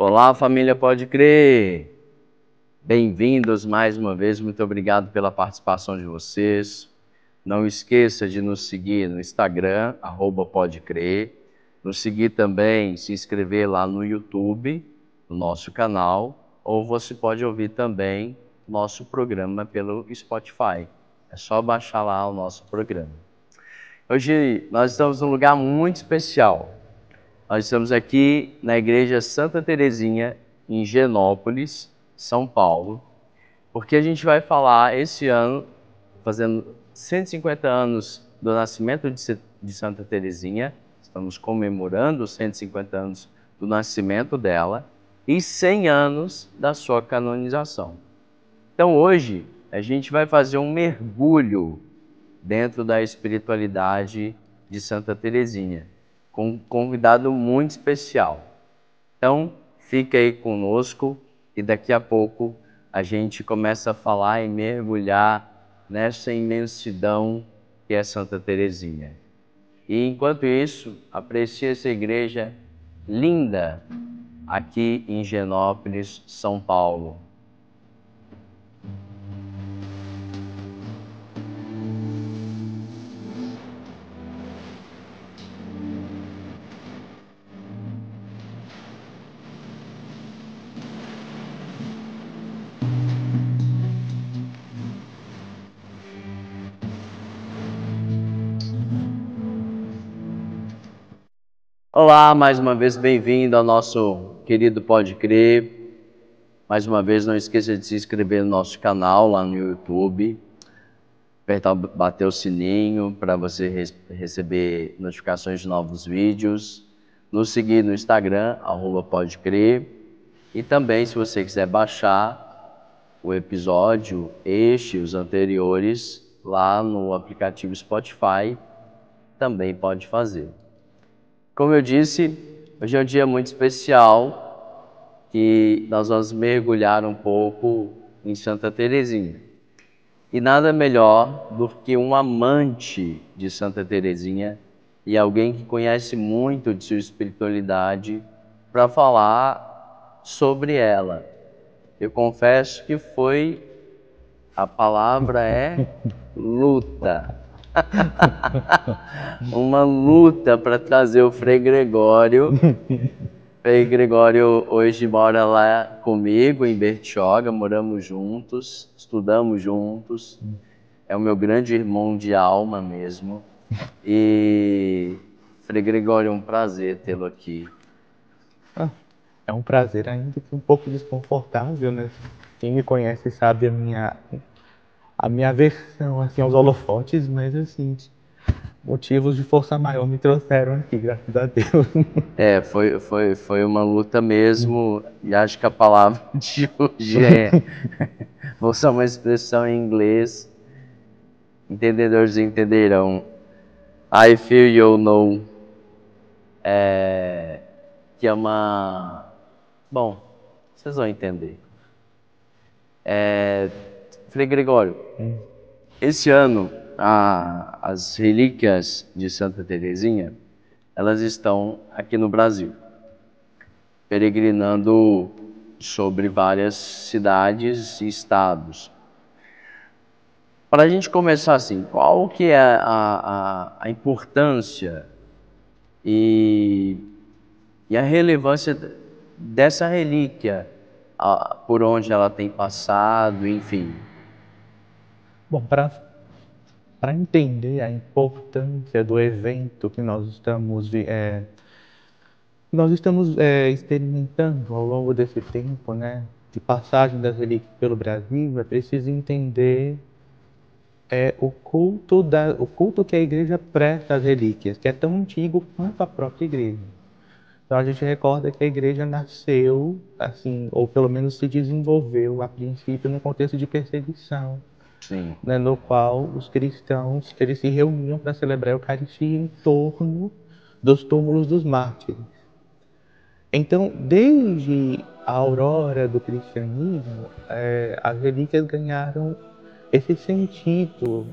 Olá, família Pode Crer! Bem-vindos mais uma vez, muito obrigado pela participação de vocês. Não esqueça de nos seguir no Instagram, @podecrer. Nos seguir também, se inscrever lá no YouTube, no nosso canal, ou você pode ouvir também nosso programa pelo Spotify. É só baixar lá o nosso programa. Hoje nós estamos num lugar muito especial. Nós estamos aqui na Igreja Santa Terezinha, em Genópolis, São Paulo, porque a gente vai falar esse ano, fazendo 150 anos do nascimento de Santa Terezinha, estamos comemorando os 150 anos do nascimento dela e 100 anos da sua canonização. Então hoje a gente vai fazer um mergulho dentro da espiritualidade de Santa Terezinha, com um convidado muito especial. Então, fica aí conosco e daqui a pouco a gente começa a falar e mergulhar nessa imensidão que é Santa Terezinha. E enquanto isso, aprecie essa igreja linda aqui em Genópolis, São Paulo. Olá, mais uma vez bem-vindo ao nosso querido Pode Crer. Mais uma vez, não esqueça de se inscrever no nosso canal lá no YouTube. Bater o sininho para você receber notificações de novos vídeos. Nos seguir no Instagram, @podecrer. E também, se você quiser baixar o episódio, este e os anteriores, lá no aplicativo Spotify, também pode fazer. Como eu disse, hoje é um dia muito especial que nós vamos mergulhar um pouco em Santa Terezinha. E nada melhor do que um amante de Santa Terezinha e alguém que conhece muito de sua espiritualidade para falar sobre ela. Eu confesso que a palavra é luta. Uma luta para trazer o Frei Gregório. Frei Gregório hoje mora lá comigo em Bertioga, moramos juntos, estudamos juntos. É o meu grande irmão de alma mesmo. E Frei Gregório, é um prazer tê-lo aqui. É um prazer, ainda que um pouco desconfortável, né? Quem me conhece sabe a minha aversão assim, aos holofotes, mas assim, motivos de força maior me trouxeram aqui, graças a Deus. Foi uma luta mesmo, e acho que a palavra de hoje vou usar uma expressão em inglês, entendedores entenderão. I feel you know. Que é uma... Bom, vocês vão entender. Frei Gregório, esse ano as relíquias de Santa Terezinha, elas estão aqui no Brasil, peregrinando sobre várias cidades e estados. Para a gente começar assim, qual que é a importância e a relevância dessa relíquia, por onde ela tem passado, enfim? Bom, para entender a importância do evento que nós estamos experimentando ao longo desse tempo, né, de passagem das relíquias pelo Brasil, é preciso entender o culto que a igreja presta às relíquias, que é tão antigo quanto a própria igreja. Então a gente recorda que a igreja nasceu, assim, ou pelo menos se desenvolveu a princípio no contexto de perseguição, Sim. né, no qual os cristãos eles se reuniam para celebrar a Eucaristia em torno dos túmulos dos mártires. Então, desde a aurora do cristianismo, as relíquias ganharam esse sentido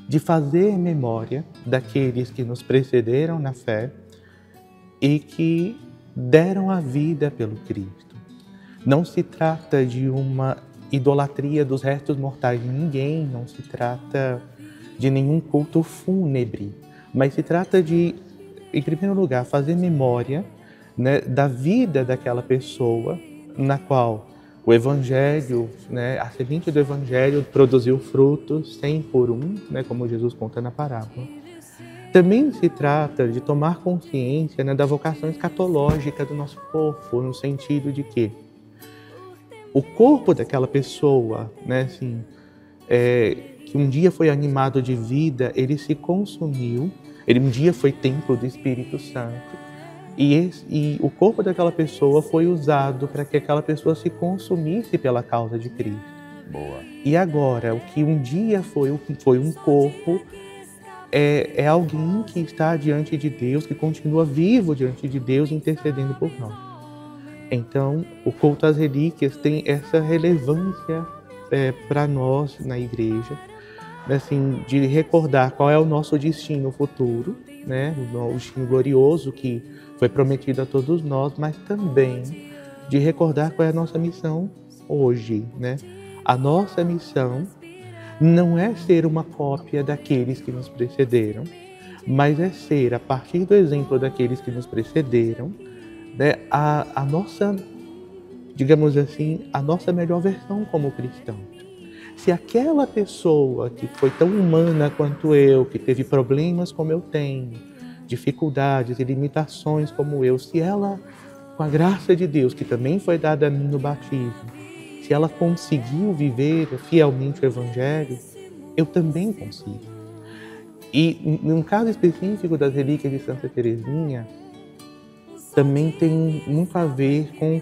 de fazer memória daqueles que nos precederam na fé e que deram a vida pelo Cristo. Não se trata de uma idolatria dos restos mortais de ninguém, não se trata de nenhum culto fúnebre, mas se trata de, em primeiro lugar, fazer memória, né, da vida daquela pessoa na qual o Evangelho, né, a semente do Evangelho produziu frutos 100 por 1, né, como Jesus conta na parábola. Também se trata de tomar consciência, né, da vocação escatológica do nosso corpo, no sentido de que o corpo daquela pessoa, né, assim, que um dia foi animado de vida, ele se consumiu, ele um dia foi templo do Espírito Santo, e o corpo daquela pessoa foi usado para que aquela pessoa se consumisse pela causa de Cristo. Boa. E agora, o que um dia foi um corpo, é alguém que está diante de Deus, que continua vivo diante de Deus, intercedendo por nós. Então, o culto às relíquias tem essa relevância para nós na igreja, assim, de recordar qual é o nosso destino futuro, né? O destino glorioso que foi prometido a todos nós, mas também de recordar qual é a nossa missão hoje, né? A nossa missão não é ser uma cópia daqueles que nos precederam, mas é ser, a partir do exemplo daqueles que nos precederam, né, a nossa, digamos assim, a nossa melhor versão como cristãos. Se aquela pessoa que foi tão humana quanto eu, que teve problemas como eu tenho, dificuldades e limitações como eu, se ela, com a graça de Deus, que também foi dada a mim no batismo, se ela conseguiu viver fielmente o Evangelho, eu também consigo. E no caso específico das relíquias de Santa Teresinha, também tem muito a ver com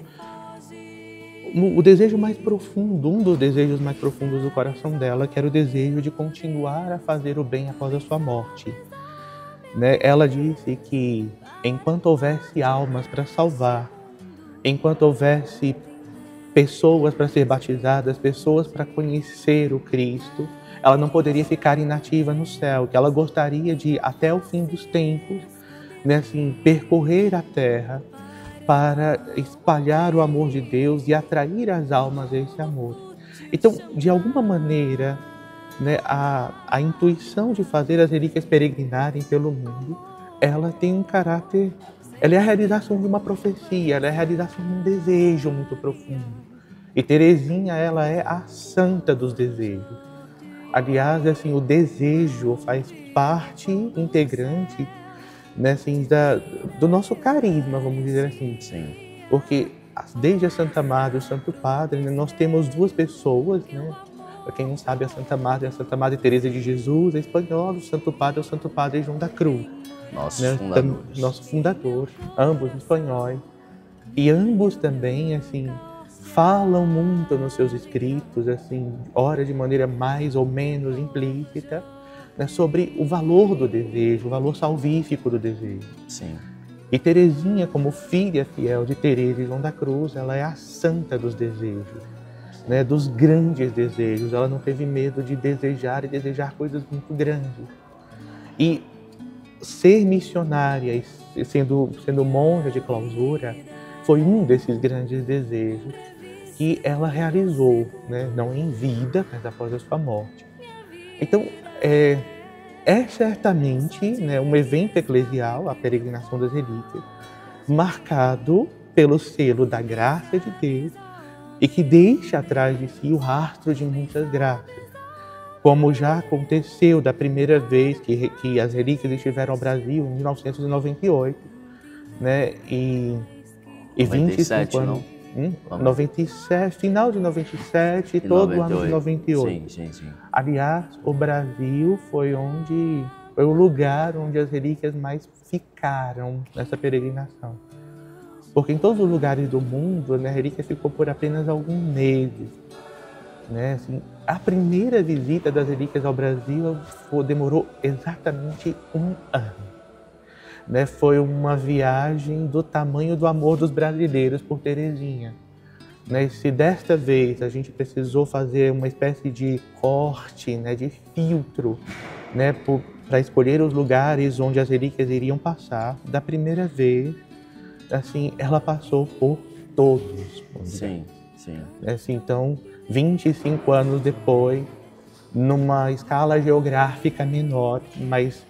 o desejo mais profundo, um dos desejos mais profundos do coração dela, que era o desejo de continuar a fazer o bem após a sua morte. Né? Ela disse que enquanto houvesse almas para salvar, enquanto houvesse pessoas para ser batizadas, pessoas para conhecer o Cristo, ela não poderia ficar inativa no céu, que ela gostaria de, até o fim dos tempos, né, assim, percorrer a terra para espalhar o amor de Deus e atrair as almas a esse amor. Então, de alguma maneira, né, a intuição de fazer as relíquias peregrinarem pelo mundo, ela tem um caráter, ela é a realização de uma profecia, ela é a realização de um desejo muito profundo. E Teresinha, ela é a santa dos desejos. Aliás, assim, o desejo faz parte integrante, né, assim, do nosso carisma, vamos dizer assim. Sim. Porque desde a Santa Madre e o Santo Padre, né, nós temos duas pessoas, né? Para quem não sabe, a Santa Madre é a Santa Madre Teresa de Jesus, é espanhola, o Santo Padre é o Santo Padre João da Cruz. Nossos né? fundadores. Nosso fundador, ambos espanhóis. E ambos também, assim, falam muito nos seus escritos, assim, ora de maneira mais ou menos implícita, né, sobre o valor do desejo, o valor salvífico do desejo. Sim. E Teresinha, como filha fiel de Teresa e João da Cruz, ela é a santa dos desejos, né, dos grandes desejos. Ela não teve medo de desejar e desejar coisas muito grandes. E ser missionária, sendo monja de clausura, foi um desses grandes desejos que ela realizou, né, não em vida, mas após a sua morte. Então, é certamente, né, um evento eclesial, a peregrinação das relíquias, marcado pelo selo da graça de Deus e que deixa atrás de si o rastro de muitas graças. Como já aconteceu da primeira vez que as relíquias estiveram ao Brasil, em 1998, né, e 25 anos. 97, final de 97 e todo 98. O ano de 98. Sim. Aliás, o Brasil foi o lugar onde as relíquias mais ficaram nessa peregrinação. Porque em todos os lugares do mundo, né, a relíquia ficou por apenas alguns meses. Né? Assim, a primeira visita das relíquias ao Brasil demorou exatamente um ano. Né, foi uma viagem do tamanho do amor dos brasileiros por Teresinha. Né, se desta vez a gente precisou fazer uma espécie de corte, né, de filtro, né, para escolher os lugares onde as relíquias iriam passar, da primeira vez assim, ela passou por todos. Sim, sim. Assim, então, 25 anos depois, numa escala geográfica menor, mas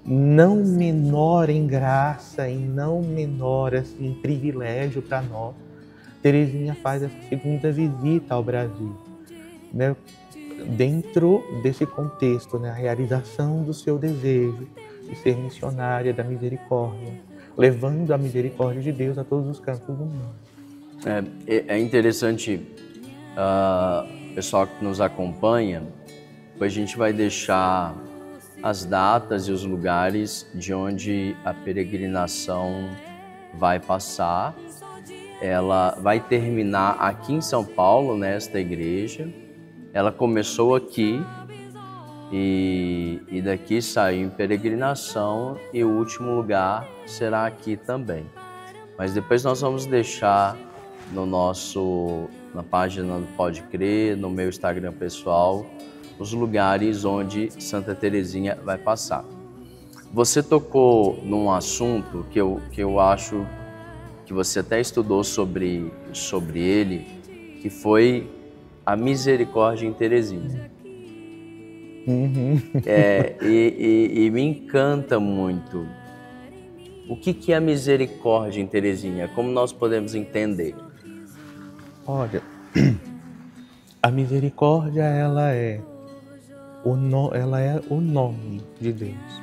não menor em graça e não menor assim, em privilégio para nós, Teresinha faz essa segunda visita ao Brasil, né? Dentro desse contexto, né? A realização do seu desejo de ser missionária da misericórdia, levando a misericórdia de Deus a todos os cantos do mundo. É interessante, pessoal que nos acompanha, depois a gente vai deixar as datas e os lugares de onde a peregrinação vai passar. Ela vai terminar aqui em São Paulo, nesta igreja. Ela começou aqui e daqui saiu em peregrinação e o último lugar será aqui também. Mas depois nós vamos deixar na página do Pode Crer, no meu Instagram pessoal, os lugares onde Santa Teresinha vai passar. Você tocou num assunto que eu acho que você até estudou sobre ele, que foi a misericórdia em Teresinha. Uhum. E me encanta muito. O que é a misericórdia em Teresinha? Como nós podemos entender? Olha, a misericórdia, ela é o nome de Deus.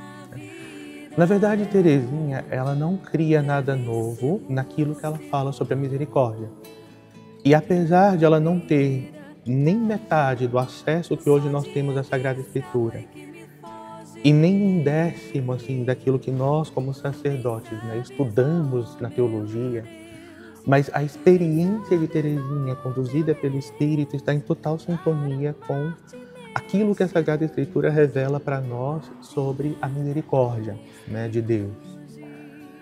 Na verdade, Teresinha, ela não cria nada novo naquilo que ela fala sobre a misericórdia. E apesar de ela não ter nem metade do acesso que hoje nós temos à Sagrada Escritura, e nem um décimo assim, daquilo que nós, como sacerdotes, né, estudamos na teologia, mas a experiência de Teresinha, conduzida pelo Espírito, está em total sintonia com aquilo que a Sagrada Escritura revela para nós sobre a misericórdia, né, de Deus.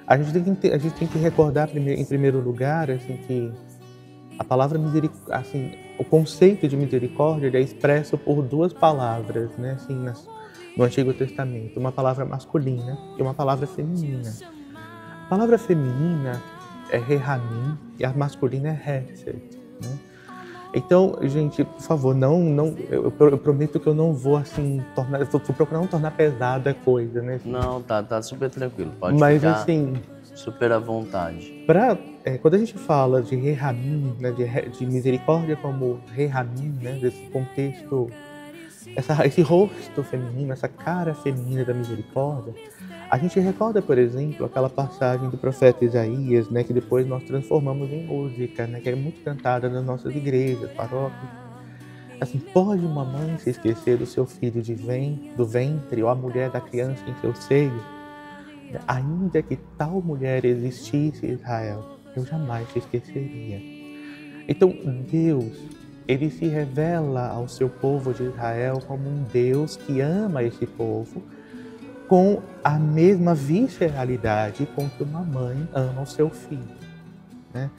A gente tem que recordar, em primeiro lugar, assim, que a palavra misericórdia, assim, o conceito de misericórdia é expresso por duas palavras, né, assim, no Antigo Testamento, uma palavra masculina e uma palavra feminina. A palavra feminina é rehamim e a masculina é hesed, né? Então, gente, por favor, eu prometo que eu não vou assim vou procurar não tornar pesada a coisa, né? Assim. Não, tá super tranquilo, pode Mas, ficar assim, super à vontade. Quando a gente fala de rehamim, né, de misericórdia como rehamim, né, desse contexto, esse rosto feminino, essa cara feminina da misericórdia, a gente recorda, por exemplo, aquela passagem do profeta Isaías, né, que depois nós transformamos em música, né, que é muito cantada nas nossas igrejas, paróquias. Assim, pode uma mãe se esquecer do seu filho do ventre, ou a mulher da criança em seu seio? Ainda que tal mulher existisse em Israel, eu jamais te esqueceria. Então, Deus, ele se revela ao seu povo de Israel como um Deus que ama esse povo, com a mesma visceralidade com que uma mãe ama o seu filho, né?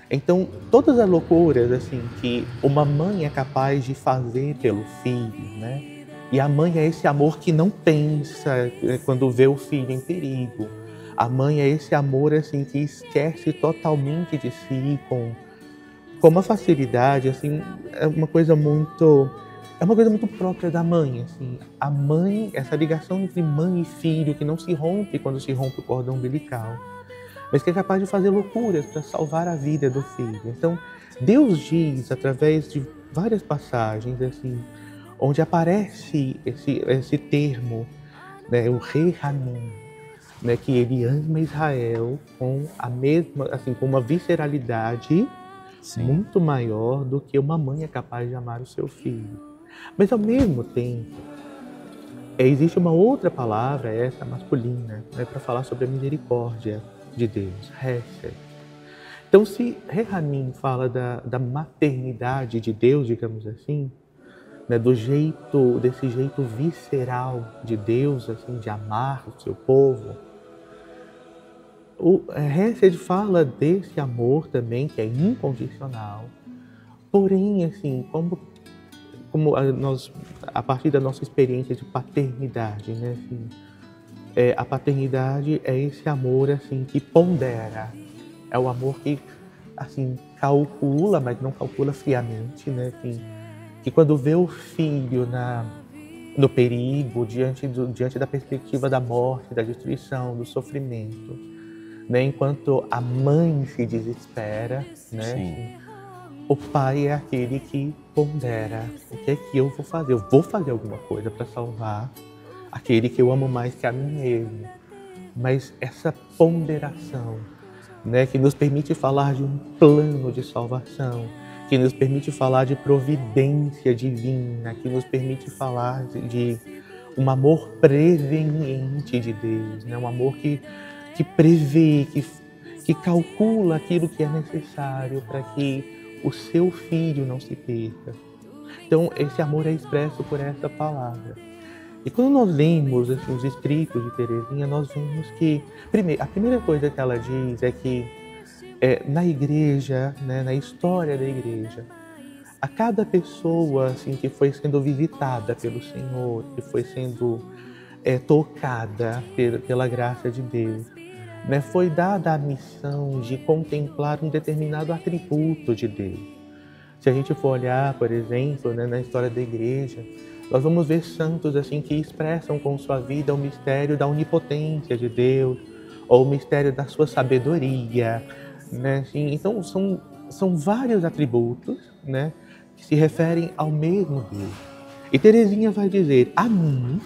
Então, todas as loucuras assim, que uma mãe é capaz de fazer pelo filho, né? E a mãe é esse amor que não pensa quando vê o filho em perigo. A mãe é esse amor assim, que esquece totalmente de si com uma facilidade, assim, é uma coisa muito própria da mãe, assim. A mãe, essa ligação entre mãe e filho que não se rompe quando se rompe o cordão umbilical, mas que é capaz de fazer loucuras para salvar a vida do filho. Então, Deus diz, através de várias passagens, assim, onde aparece esse termo, né, o rehamim, né, que ele ama Israel com a mesma, assim, com uma visceralidade Sim. muito maior do que uma mãe é capaz de amar o seu filho. Mas, ao mesmo tempo, existe uma outra palavra, essa masculina, né, para falar sobre a misericórdia de Deus, hesed. Então, se rehamim fala da maternidade de Deus, digamos assim, né, desse jeito visceral de Deus, assim, de amar o seu povo, o hesed fala desse amor também, que é incondicional, porém, assim, como a partir da nossa experiência de paternidade, né? Assim, a paternidade é esse amor assim que pondera, É o amor que, assim, calcula, mas não calcula friamente, né? Que quando vê o filho no perigo, diante da perspectiva da morte, da destruição, do sofrimento, né? Enquanto a mãe se desespera, né? Sim. O pai é aquele que pondera o que é que eu vou fazer. Eu vou fazer alguma coisa para salvar aquele que eu amo mais que a mim mesmo. Mas essa ponderação, né, que nos permite falar de um plano de salvação, que nos permite falar de providência divina, que nos permite falar de um amor preveniente de Deus, né, um amor que prevê, que calcula aquilo que é necessário para que o seu filho não se perca. Então, esse amor é expresso por essa palavra. E quando nós lemos assim, os escritos de Teresinha, nós vemos que, a primeira coisa que ela diz é que na igreja, né, na história da igreja, a cada pessoa assim, que foi sendo visitada pelo Senhor, que foi sendo tocada pela graça de Deus, né, foi dada a missão de contemplar um determinado atributo de Deus. Se a gente for olhar, por exemplo, né, na história da igreja, nós vamos ver santos assim que expressam com sua vida o mistério da onipotência de Deus, ou o mistério da sua sabedoria, né? Assim, então são vários atributos, né, que se referem ao mesmo Deus. E Teresinha vai dizer: a mim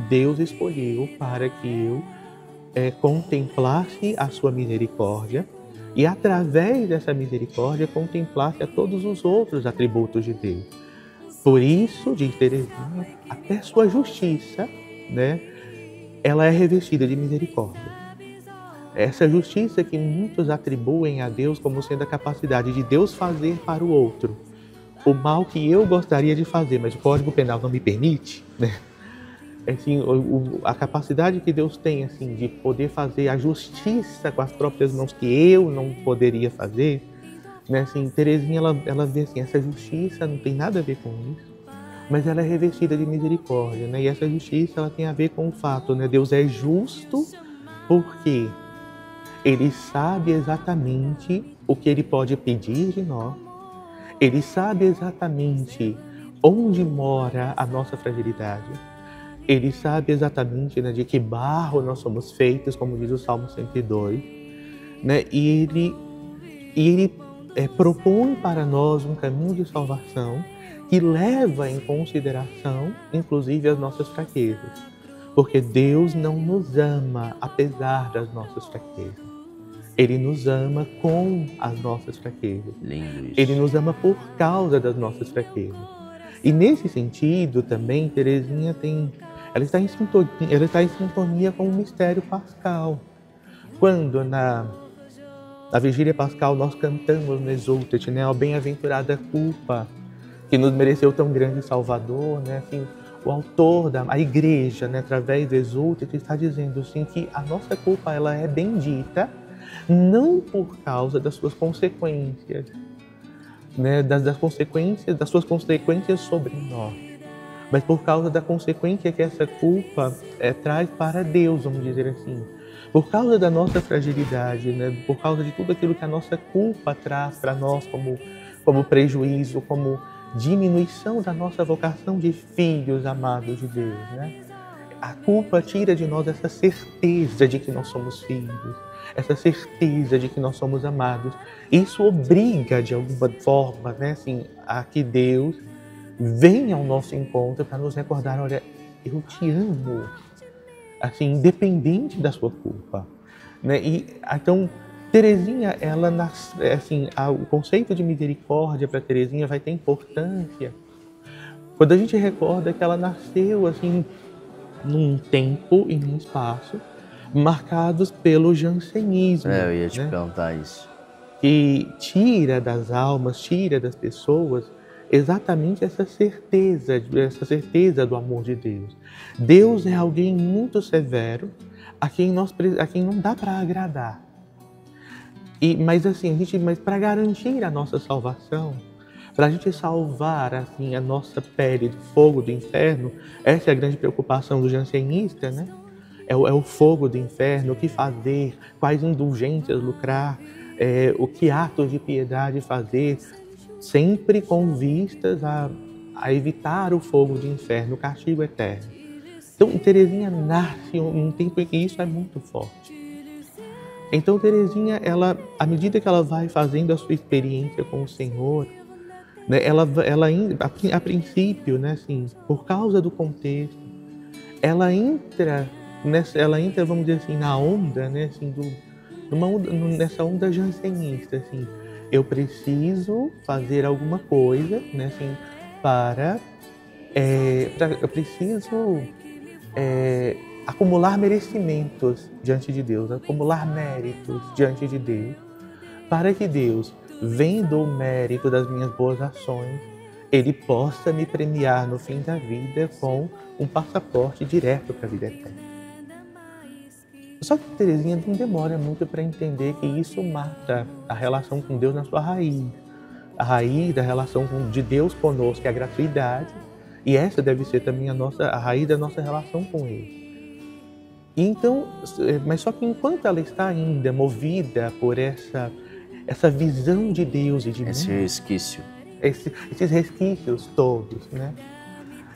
Deus escolheu para que eu contemplasse a sua misericórdia e através dessa misericórdia contemplasse a todos os outros atributos de Deus. Por isso, diz Teresinha, até sua justiça, né, ela é revestida de misericórdia. Essa justiça que muitos atribuem a Deus como sendo a capacidade de Deus fazer para o outro o mal que eu gostaria de fazer, mas o Código Penal não me permite, né? Assim, a capacidade que Deus tem assim, de poder fazer a justiça com as próprias mãos que eu não poderia fazer, né? Assim, Teresinha ela vê assim, essa justiça não tem nada a ver com isso, mas ela é revestida de misericórdia, né? E essa justiça ela tem a ver com o fato, né? Deus é justo porque Ele sabe exatamente o que Ele pode pedir de nós, Ele sabe exatamente onde mora a nossa fragilidade, Ele sabe exatamente, né, de que barro nós somos feitos, como diz o Salmo 102, né? E Ele propõe para nós um caminho de salvação que leva em consideração, inclusive, as nossas fraquezas. Porque Deus não nos ama apesar das nossas fraquezas. Ele nos ama com as nossas fraquezas. Lindo isso. Ele nos ama por causa das nossas fraquezas. E nesse sentido também, Teresinha ela está em sintonia com o mistério pascal. Quando na vigília pascal nós cantamos no Exultet, né, a bem-aventurada culpa que nos mereceu tão grande Salvador, né, assim, o autor a igreja, né, através do Exultet, está dizendo assim que a nossa culpa ela é bendita não por causa das suas consequências, né, das suas consequências sobre nós, mas por causa da consequência que essa culpa traz para Deus, vamos dizer assim. Por causa da nossa fragilidade, né, por causa de tudo aquilo que a nossa culpa traz para nós como prejuízo, como diminuição da nossa vocação de filhos amados de Deus, né? A culpa tira de nós essa certeza de que nós somos filhos, essa certeza de que nós somos amados. Isso obriga, de alguma forma, né, assim, a que Deus venha ao nosso encontro para nos recordar: olha, eu te amo, assim, independente da sua culpa, né? E então Teresinha, o conceito de misericórdia para Teresinha vai ter importância quando a gente recorda que ela nasceu assim num tempo e num espaço marcados pelo jansenismo. Eu ia te né? perguntar isso. Que tira das almas, tira das pessoas exatamente essa certeza do amor de Deus. Deus é alguém muito severo a quem não dá para agradar. Mas para garantir a nossa salvação, para a gente salvar assim, a nossa pele do fogo do inferno, essa é a grande preocupação do jansenista, né? É o fogo do inferno, o que fazer, quais indulgências lucrar, o que atos de piedade fazer, sempre com vistas a evitar o fogo do inferno, o castigo eterno. Então, Teresinha nasce em um tempo em que isso é muito forte. Então, Teresinha, ela, à medida que ela vai fazendo a sua experiência com o Senhor, né, a princípio, né, assim, por causa do contexto, ela entra, vamos dizer assim, na onda, né, assim, nessa onda jansenista, assim, eu preciso fazer alguma coisa, né, assim, eu preciso acumular merecimentos diante de Deus, acumular méritos diante de Deus, para que Deus, vendo o mérito das minhas boas ações, Ele possa me premiar no fim da vida com um passaporte direto para a vida eterna. Só que Teresinha não demora muito para entender que isso mata a relação com Deus na sua raiz. A raiz da relação de Deus conosco é a gratuidade, e essa deve ser também a raiz da nossa relação com Ele. E então, mas só que enquanto ela está ainda movida por essa visão de Deus e de esse mim, resquício, esses resquícios todos, né?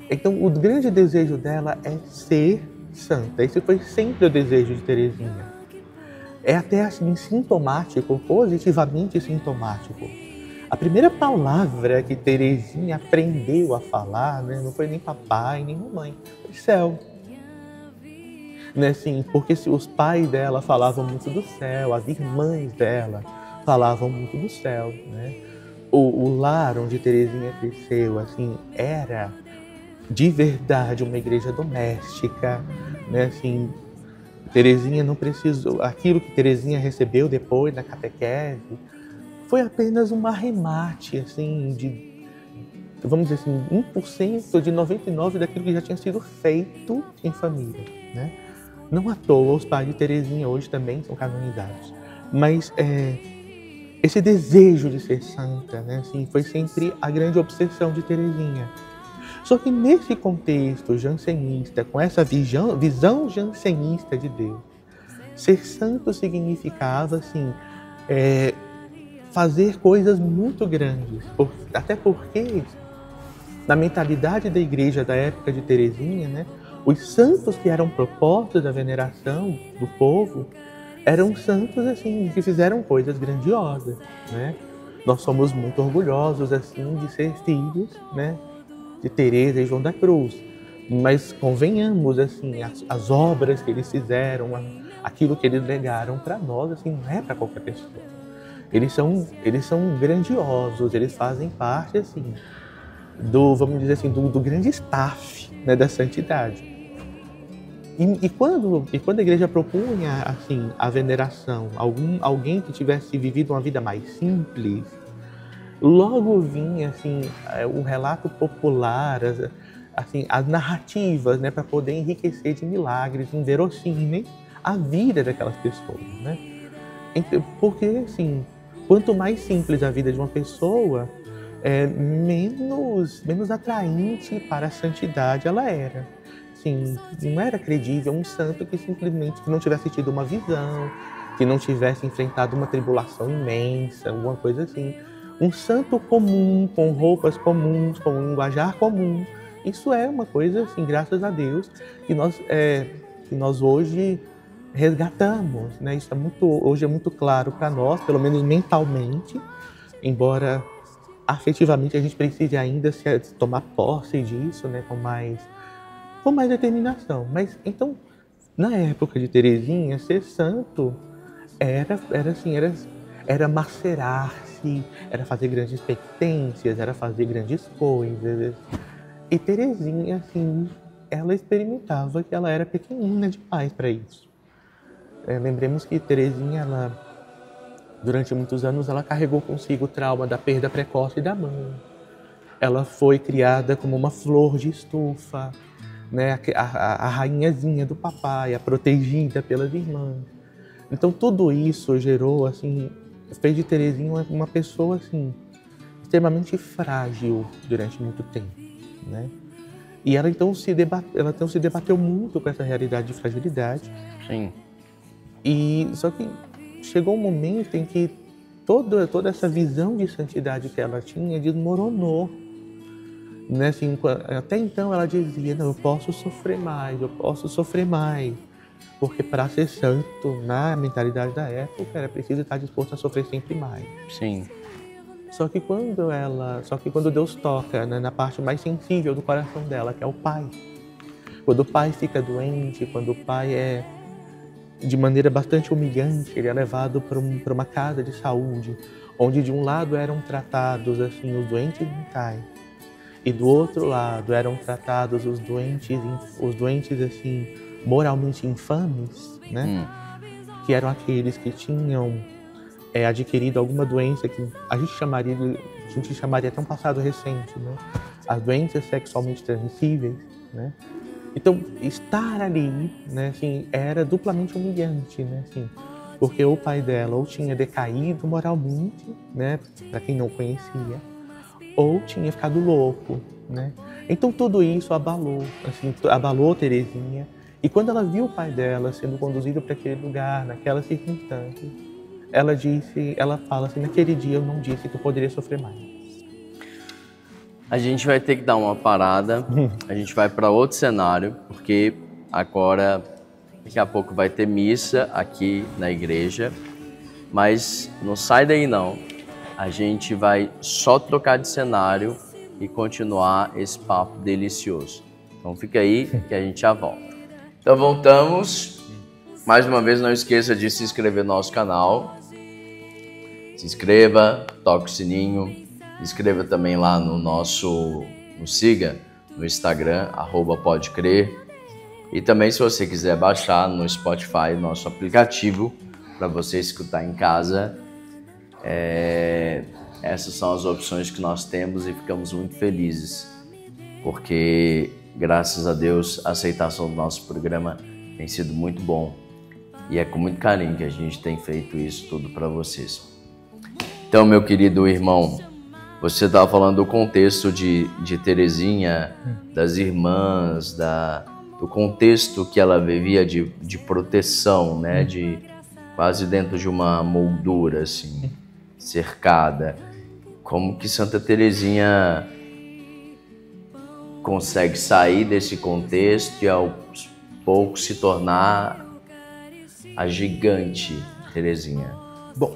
Então, o grande desejo dela é ser santa. Esse foi sempre o desejo de Teresinha. É até assim sintomático, positivamente sintomático. A primeira palavra que Teresinha aprendeu a falar, né, não foi nem papai, nem mamãe, foi céu. Né, assim, porque os pais dela falavam muito do céu, as irmãs dela falavam muito do céu, né? O lar onde Teresinha cresceu, assim, era de verdade uma igreja doméstica, né? Assim, Teresinha não precisou, aquilo que Teresinha recebeu depois da catequese foi apenas um arremate, assim, vamos dizer assim, 1% de 99% daquilo que já tinha sido feito em família, né? Não à toa, os pais de Teresinha hoje também são canonizados. Mas esse desejo de ser santa, né, assim, foi sempre a grande obsessão de Teresinha. Só que nesse contexto jansenista, com essa visão jansenista de Deus, ser santo significava, assim, fazer coisas muito grandes. Até porque, na mentalidade da igreja da época de Teresinha, né, os santos que eram propostos da veneração do povo eram santos assim que fizeram coisas grandiosas, né? Nós somos muito orgulhosos assim de ser filhos, né, de Teresa e João da Cruz. Mas convenhamos assim, as obras que eles fizeram, aquilo que eles legaram para nós, assim, não é para qualquer pessoa. Eles são grandiosos, eles fazem parte assim vamos dizer assim, do grande staff, né, da santidade. E quando a igreja propunha assim a veneração, alguém que tivesse vivido uma vida mais simples, logo vinha assim o relato popular, as narrativas, né, para poder enriquecer de milagres inverossímeis a vida daquelas pessoas, né? Porque assim, quanto mais simples a vida de uma pessoa, menos atraente para a santidade ela era. Assim, não era credível um santo que simplesmente não tivesse tido uma visão, que não tivesse enfrentado uma tribulação imensa, alguma coisa assim. Um santo comum, com roupas comuns, com um linguajar comum. Isso é uma coisa, assim, graças a Deus, que nós hoje resgatamos, né? Isso hoje é muito claro para nós, pelo menos mentalmente, embora afetivamente a gente precise ainda tomar posse disso, né, com mais determinação. Mas então, na época de Teresinha, ser santo era macerar-se, era fazer grandes penitências, era fazer grandes coisas. E Teresinha, assim, ela experimentava que ela era pequenina demais para isso. Lembremos que Teresinha, durante muitos anos, ela carregou consigo o trauma da perda precoce da mãe. Ela foi criada como uma flor de estufa, né? A rainhazinha do papai, a protegida pelas irmãs. Então tudo isso gerou, assim, fez de Teresinha uma pessoa assim, extremamente frágil durante muito tempo, né? E ela então se debateu muito com essa realidade de fragilidade. Sim. E só que chegou um momento em que toda essa visão de santidade que ela tinha desmoronou. Né? Assim, até então ela dizia, não, eu posso sofrer mais, porque para ser santo, na mentalidade da época, era preciso estar disposto a sofrer sempre mais. Sim. Só que quando Deus toca, né, na parte mais sensível do coração dela, que é o pai, quando o pai fica doente, quando o pai é, de maneira bastante humilhante, ele é levado para uma casa de saúde, onde de um lado eram tratados assim os doentes mentais, e do outro lado eram tratados os doentes assim moralmente infames, né? Que eram aqueles que tinham adquirido alguma doença que a gente chamaria até um passado recente, né? As doenças sexualmente transmissíveis, né? Então, estar ali, né, assim, era duplamente humilhante, né, assim, porque o pai dela ou tinha decaído moralmente, né, para quem não conhecia, ou tinha ficado louco, né? Então tudo isso abalou Terezinha. E quando ela viu o pai dela sendo conduzido para aquele lugar, naquela circunstância, ela fala assim, naquele dia eu não disse que eu poderia sofrer mais. A gente vai ter que dar uma parada, a gente vai para outro cenário, porque agora, daqui a pouco vai ter missa aqui na igreja, mas não sai daí não, a gente vai só trocar de cenário e continuar esse papo delicioso. Então fica aí que a gente já volta. Então voltamos, mais uma vez não esqueça de se inscrever no nosso canal, se inscreva, toque o sininho, inscreva também lá nos siga no Instagram, @podecrer. E também se você quiser baixar no Spotify, nosso aplicativo, para você escutar em casa. Essas são as opções que nós temos e ficamos muito felizes, porque graças a Deus a aceitação do nosso programa tem sido muito bom. E é com muito carinho que a gente tem feito isso tudo para vocês. Então, meu querido irmão, você estava falando do contexto de Terezinha, das irmãs, do contexto que ela vivia de proteção, né? De quase dentro de uma moldura, assim, cercada. Como que Santa Terezinha consegue sair desse contexto e aos poucos se tornar a gigante Terezinha? Bom,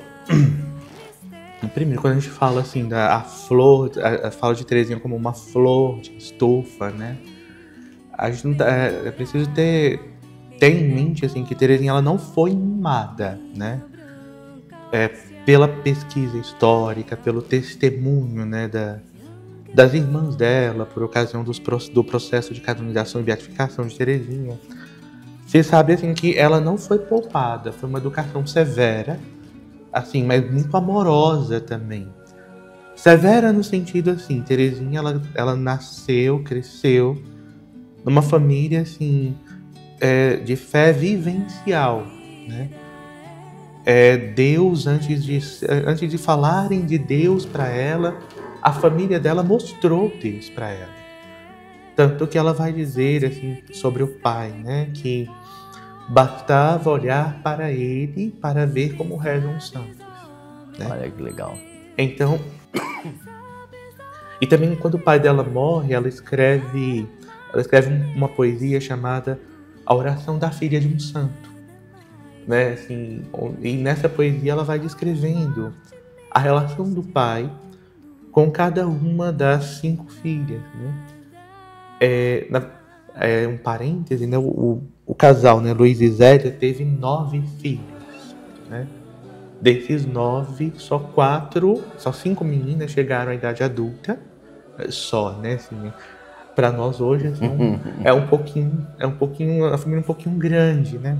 primeiro, quando a gente fala assim a fala de Terezinha como uma flor de estufa, né? A gente não é preciso ter em mente assim que Terezinha ela não foi mimada, né? Pela pesquisa histórica, pelo testemunho, né, das irmãs dela, por ocasião do processo de canonização e beatificação de Terezinha. Você sabe assim que ela não foi poupada, foi uma educação severa, assim, mas muito amorosa também. Severa no sentido assim, Terezinha ela nasceu, cresceu numa família assim de fé vivencial, né? Deus, antes de falarem de Deus para ela, a família dela mostrou Deus para ela. Tanto que ela vai dizer assim sobre o pai, né, que bastava olhar para ele para ver como rezam os santos. Né? Olha que legal. Então, e também quando o pai dela morre, ela escreve uma poesia chamada A Oração da Filha de um Santo. Né, assim, e nessa poesia ela vai descrevendo a relação do pai com cada uma das 5 filhas. Né? Um parêntese, né? O casal, né, Luiz e Zélia, teve 9 filhos. Né? Desses 9, só 5 meninas chegaram à idade adulta. Só, né? Assim, para nós hoje assim, é uma família um pouquinho grande, né?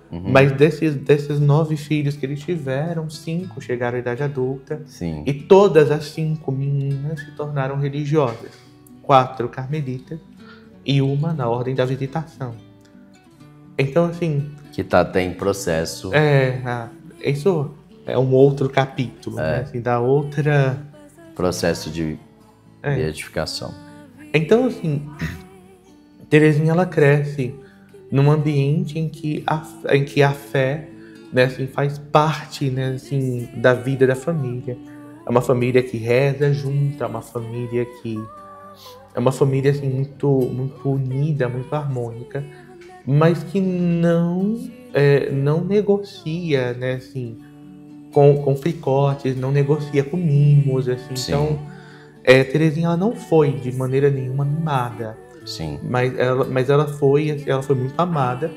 Mas desses 9 filhos que eles tiveram, 5 chegaram à idade adulta. Sim. E todas as 5 meninas se tornaram religiosas. 4 carmelitas e uma na Ordem da Visitação. Então, assim... Que está até em processo. Isso é um outro capítulo, né? Assim, da outra... Processo de beatificação. Então, assim, Terezinha, ela cresce num ambiente em que a fé, né, assim, faz parte, né, assim, da vida da família. É uma família que reza junto, é uma família assim, muito unida, muito harmônica, mas que não negocia, né, assim, com fricotes, não negocia com mimos, assim. Sim. Então, Terezinha, ela não foi de maneira nenhuma mimada, Sim. mas ela foi muito amada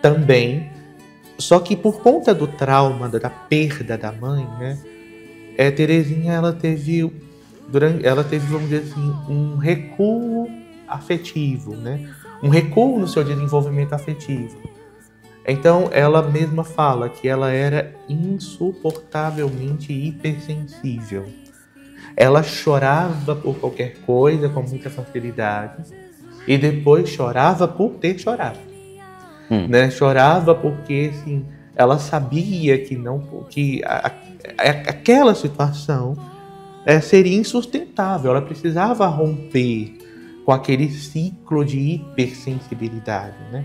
também. Só que por conta do trauma da perda da mãe, né, Terezinha, ela teve, vamos dizer assim, um recuo afetivo, né? Um recuo no seu desenvolvimento afetivo. Então, ela mesma fala que ela era insuportavelmente hipersensível. Ela chorava por qualquer coisa com muita facilidade e depois chorava por ter chorado. Né? Chorava porque, assim, ela sabia que aquela situação seria insustentável. Ela precisava romper com aquele ciclo de hipersensibilidade, né?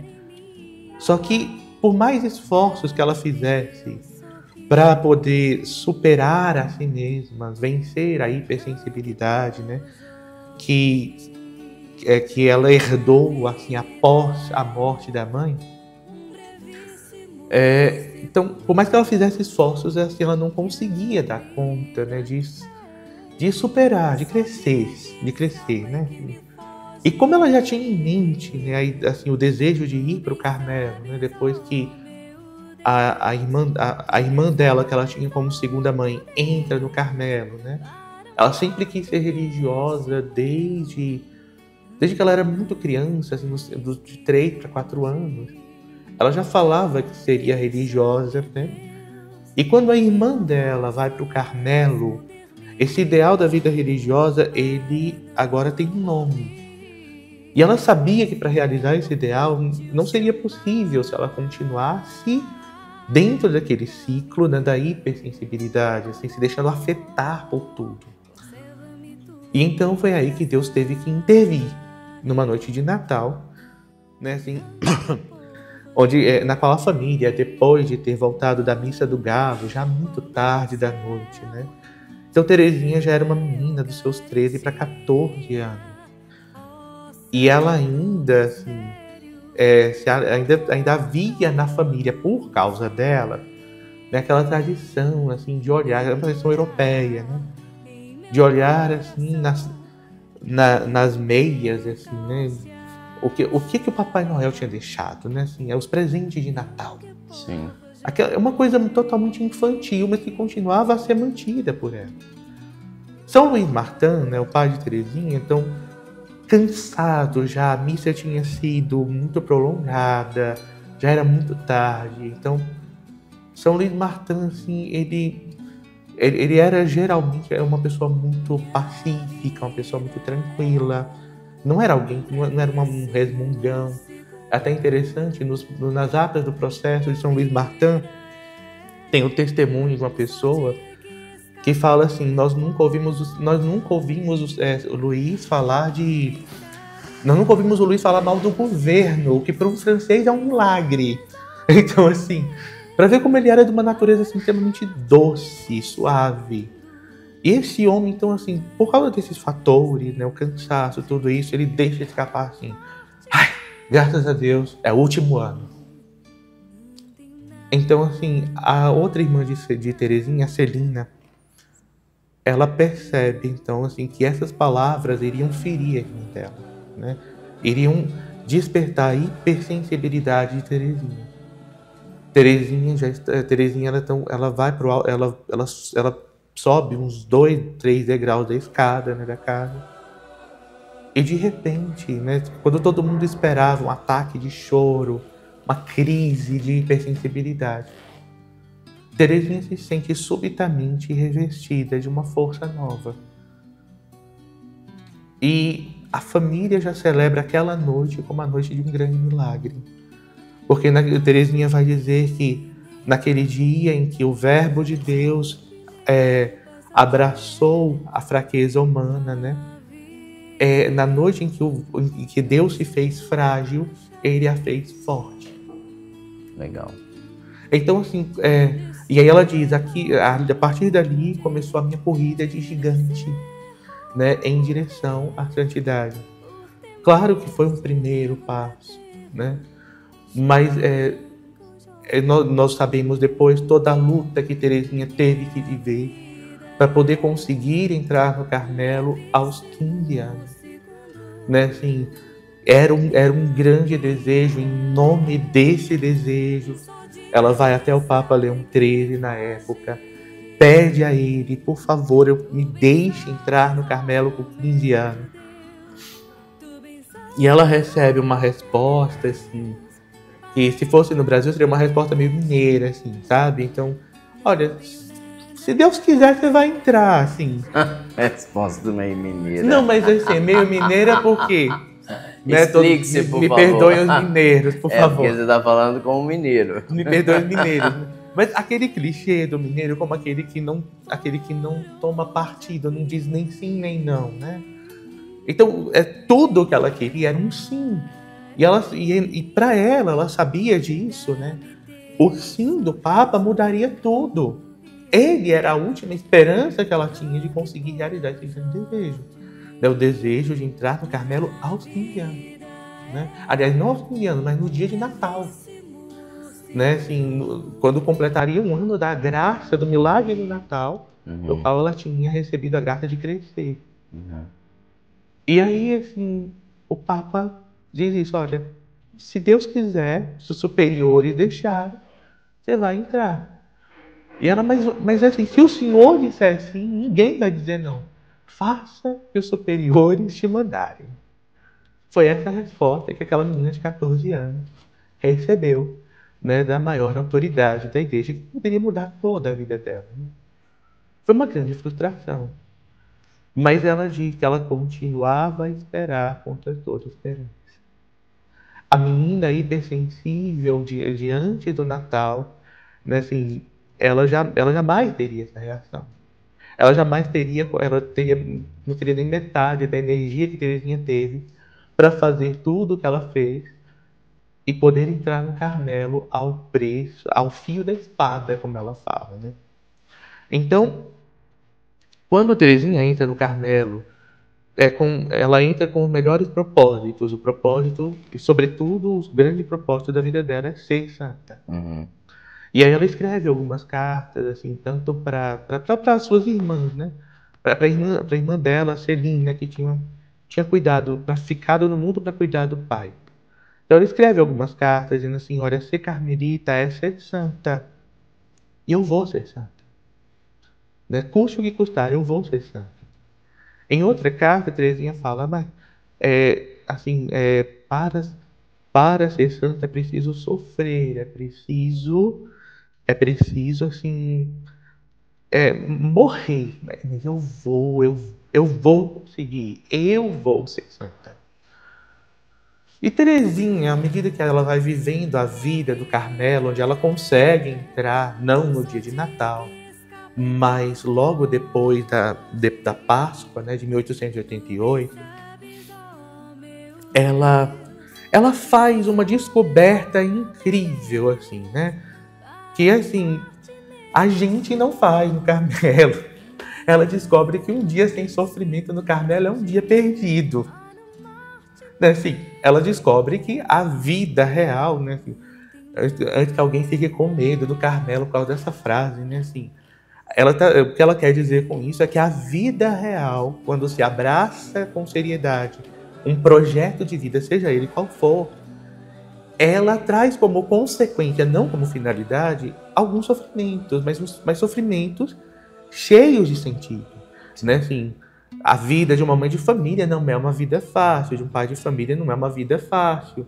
Só que, por mais esforços que ela fizesse para poder superar a si mesma, vencer a hipersensibilidade, né, que ela herdou assim após a morte da mãe, então, por mais que ela fizesse esforços, assim, ela não conseguia dar conta, né, de superar, de crescer, né? E como ela já tinha em mente, né, assim, o desejo de ir para o Carmelo, né, depois que a irmã dela, que ela tinha como segunda mãe, entra no Carmelo, né? Ela sempre quis ser religiosa desde que ela era muito criança, assim, de 3 para 4 anos. Ela já falava que seria religiosa, né? E quando a irmã dela vai para o Carmelo, esse ideal da vida religiosa, ele agora tem um nome. E ela sabia que para realizar esse ideal não seria possível se ela continuasse dentro daquele ciclo, né, da hipersensibilidade, assim, se deixando afetar por tudo. E então foi aí que Deus teve que intervir numa noite de Natal, né, assim, onde, na qual a família, depois de ter voltado da missa do galo, já muito tarde da noite, né? Então Terezinha já era uma menina dos seus 13 para 14 anos. E ela ainda, assim, ainda havia na família, por causa dela, né, aquela tradição, assim, de olhar, uma tradição europeia, né? De olhar, assim, nas meias, assim, né? O que o Papai Noel tinha deixado, né? Assim, os presentes de Natal. Sim. É uma coisa totalmente infantil, mas que continuava a ser mantida por ela. São Luís Martin, né, o pai de Terezinha, então, cansado já, a missa tinha sido muito prolongada, já era muito tarde. Então, São Luís Martin, assim, ele era geralmente uma pessoa muito pacífica, uma pessoa muito tranquila. Não era alguém, não era um resmungão. Até interessante, nas atas do processo de São Luís Martin, tem o testemunho de uma pessoa que fala assim: nós nunca ouvimos o Luís falar mal do governo, o que para um francês é um milagre. Então, assim, para ver como ele era de uma natureza assim, extremamente doce, suave. E esse homem, então, assim, por causa desses fatores, né, o cansaço, tudo isso, ele deixa escapar assim: ai, graças a Deus, é o último ano. Então, assim, a outra irmã de Terezinha, a Celina, ela percebe, então, assim, que essas palavras iriam ferir a irmã dela, né? Iriam despertar a hipersensibilidade de Terezinha. Terezinha, ela vai pro alto, ela sobe uns 2, 3 degraus da escada, né, da casa. E de repente, né, quando todo mundo esperava um ataque de choro, uma crise de hipersensibilidade, Terezinha se sente subitamente revestida de uma força nova. E a família já celebra aquela noite como a noite de um grande milagre. Porque Terezinha vai dizer que naquele dia em que o Verbo de Deus abraçou a fraqueza humana, né? Na noite em que Deus se fez frágil, ele a fez forte. Legal. Então, assim, e aí ela diz, aqui, a partir dali começou a minha corrida de gigante, né, em direção à santidade. Claro que foi um primeiro passo, né? Mas nós sabemos depois toda a luta que Teresinha teve que viver para poder conseguir entrar no Carmelo aos 15 anos, né? Assim, era um grande desejo. Em nome desse desejo, ela vai até o Papa Leão XIII na época, pede a ele, por favor, me deixe entrar no Carmelo com 15 anos. E ela recebe uma resposta, assim, que se fosse no Brasil seria uma resposta meio mineira, assim, sabe? Então, olha, se Deus quiser, você vai entrar, assim. Resposta meio mineira. Não, mas assim, meio mineira por quê? Né? Explique-se, por me favor. perdoem os mineiros, por favor. Porque você está falando com um mineiro. Me perdoem os mineiros. Mas aquele clichê do mineiro como aquele que não toma partido, não diz nem sim nem não, né? Então, tudo o que ela queria era um sim. E para ela sabia disso, né? O sim do Papa mudaria tudo. Ele era a última esperança que ela tinha de conseguir realizar esse grande desejo. O desejo de entrar no Carmelo aos 15 anos. Né? Aliás, não aos 15 anos, mas no dia de Natal. Né? Assim, quando completaria um ano da graça, do milagre do Natal, no qual ela tinha recebido a graça de crescer. E aí, assim, o Papa diz isso, olha, se Deus quiser, se os superiores deixarem, você vai entrar. E ela, mas assim, se o senhor disser sim, ninguém vai dizer não. Faça que os superiores te mandarem. Foi essa a resposta que aquela menina de 14 anos recebeu, né, da maior autoridade da igreja, que poderia mudar toda a vida dela. Foi uma grande frustração. Mas ela diz que ela continuava a esperar contra toda esperança. A menina hipersensível diante do Natal, né, assim, ela jamais teria essa reação. Ela não teria nem metade da energia que Teresinha teve para fazer tudo o que ela fez e poder entrar no Carmelo ao fio da espada, como ela fala, né? Então, quando Teresinha entra no Carmelo, ela entra com os melhores propósitos. O propósito, e sobretudo, o grande propósito da vida dela é ser santa. E aí ela escreve algumas cartas, assim, tanto para as suas irmãs, né? Para a irmã dela, Celina, que tinha ficado no mundo para cuidar do pai. Então ela escreve algumas cartas dizendo assim, olha, ser carmelita é ser santa. E eu vou ser santa. Né? Custe o que custar, eu vou ser santa. Em outra carta, Teresinha fala, mas para ser santa é preciso sofrer, é preciso assim, morrer. Mas eu vou conseguir, eu vou ser santa. E Teresinha, à medida que ela vai vivendo a vida do Carmelo, onde ela consegue entrar, não no dia de Natal, mas logo depois da Páscoa, né, de 1888, ela faz uma descoberta incrível, assim, né? Que, assim, a gente não faz no Carmelo. Ela descobre que um dia sem sofrimento no Carmelo é um dia perdido. Assim, ela descobre que a vida real, né? Assim, antes que alguém fique com medo do Carmelo por causa dessa frase, né? Assim, o que ela quer dizer com isso é que a vida real, quando se abraça com seriedade um projeto de vida, seja ele qual for, ela traz como consequência, não como finalidade, alguns sofrimentos, mas sofrimentos cheios de sentido, né? Assim, a vida de uma mãe de família não é uma vida fácil, de um pai de família não é uma vida fácil.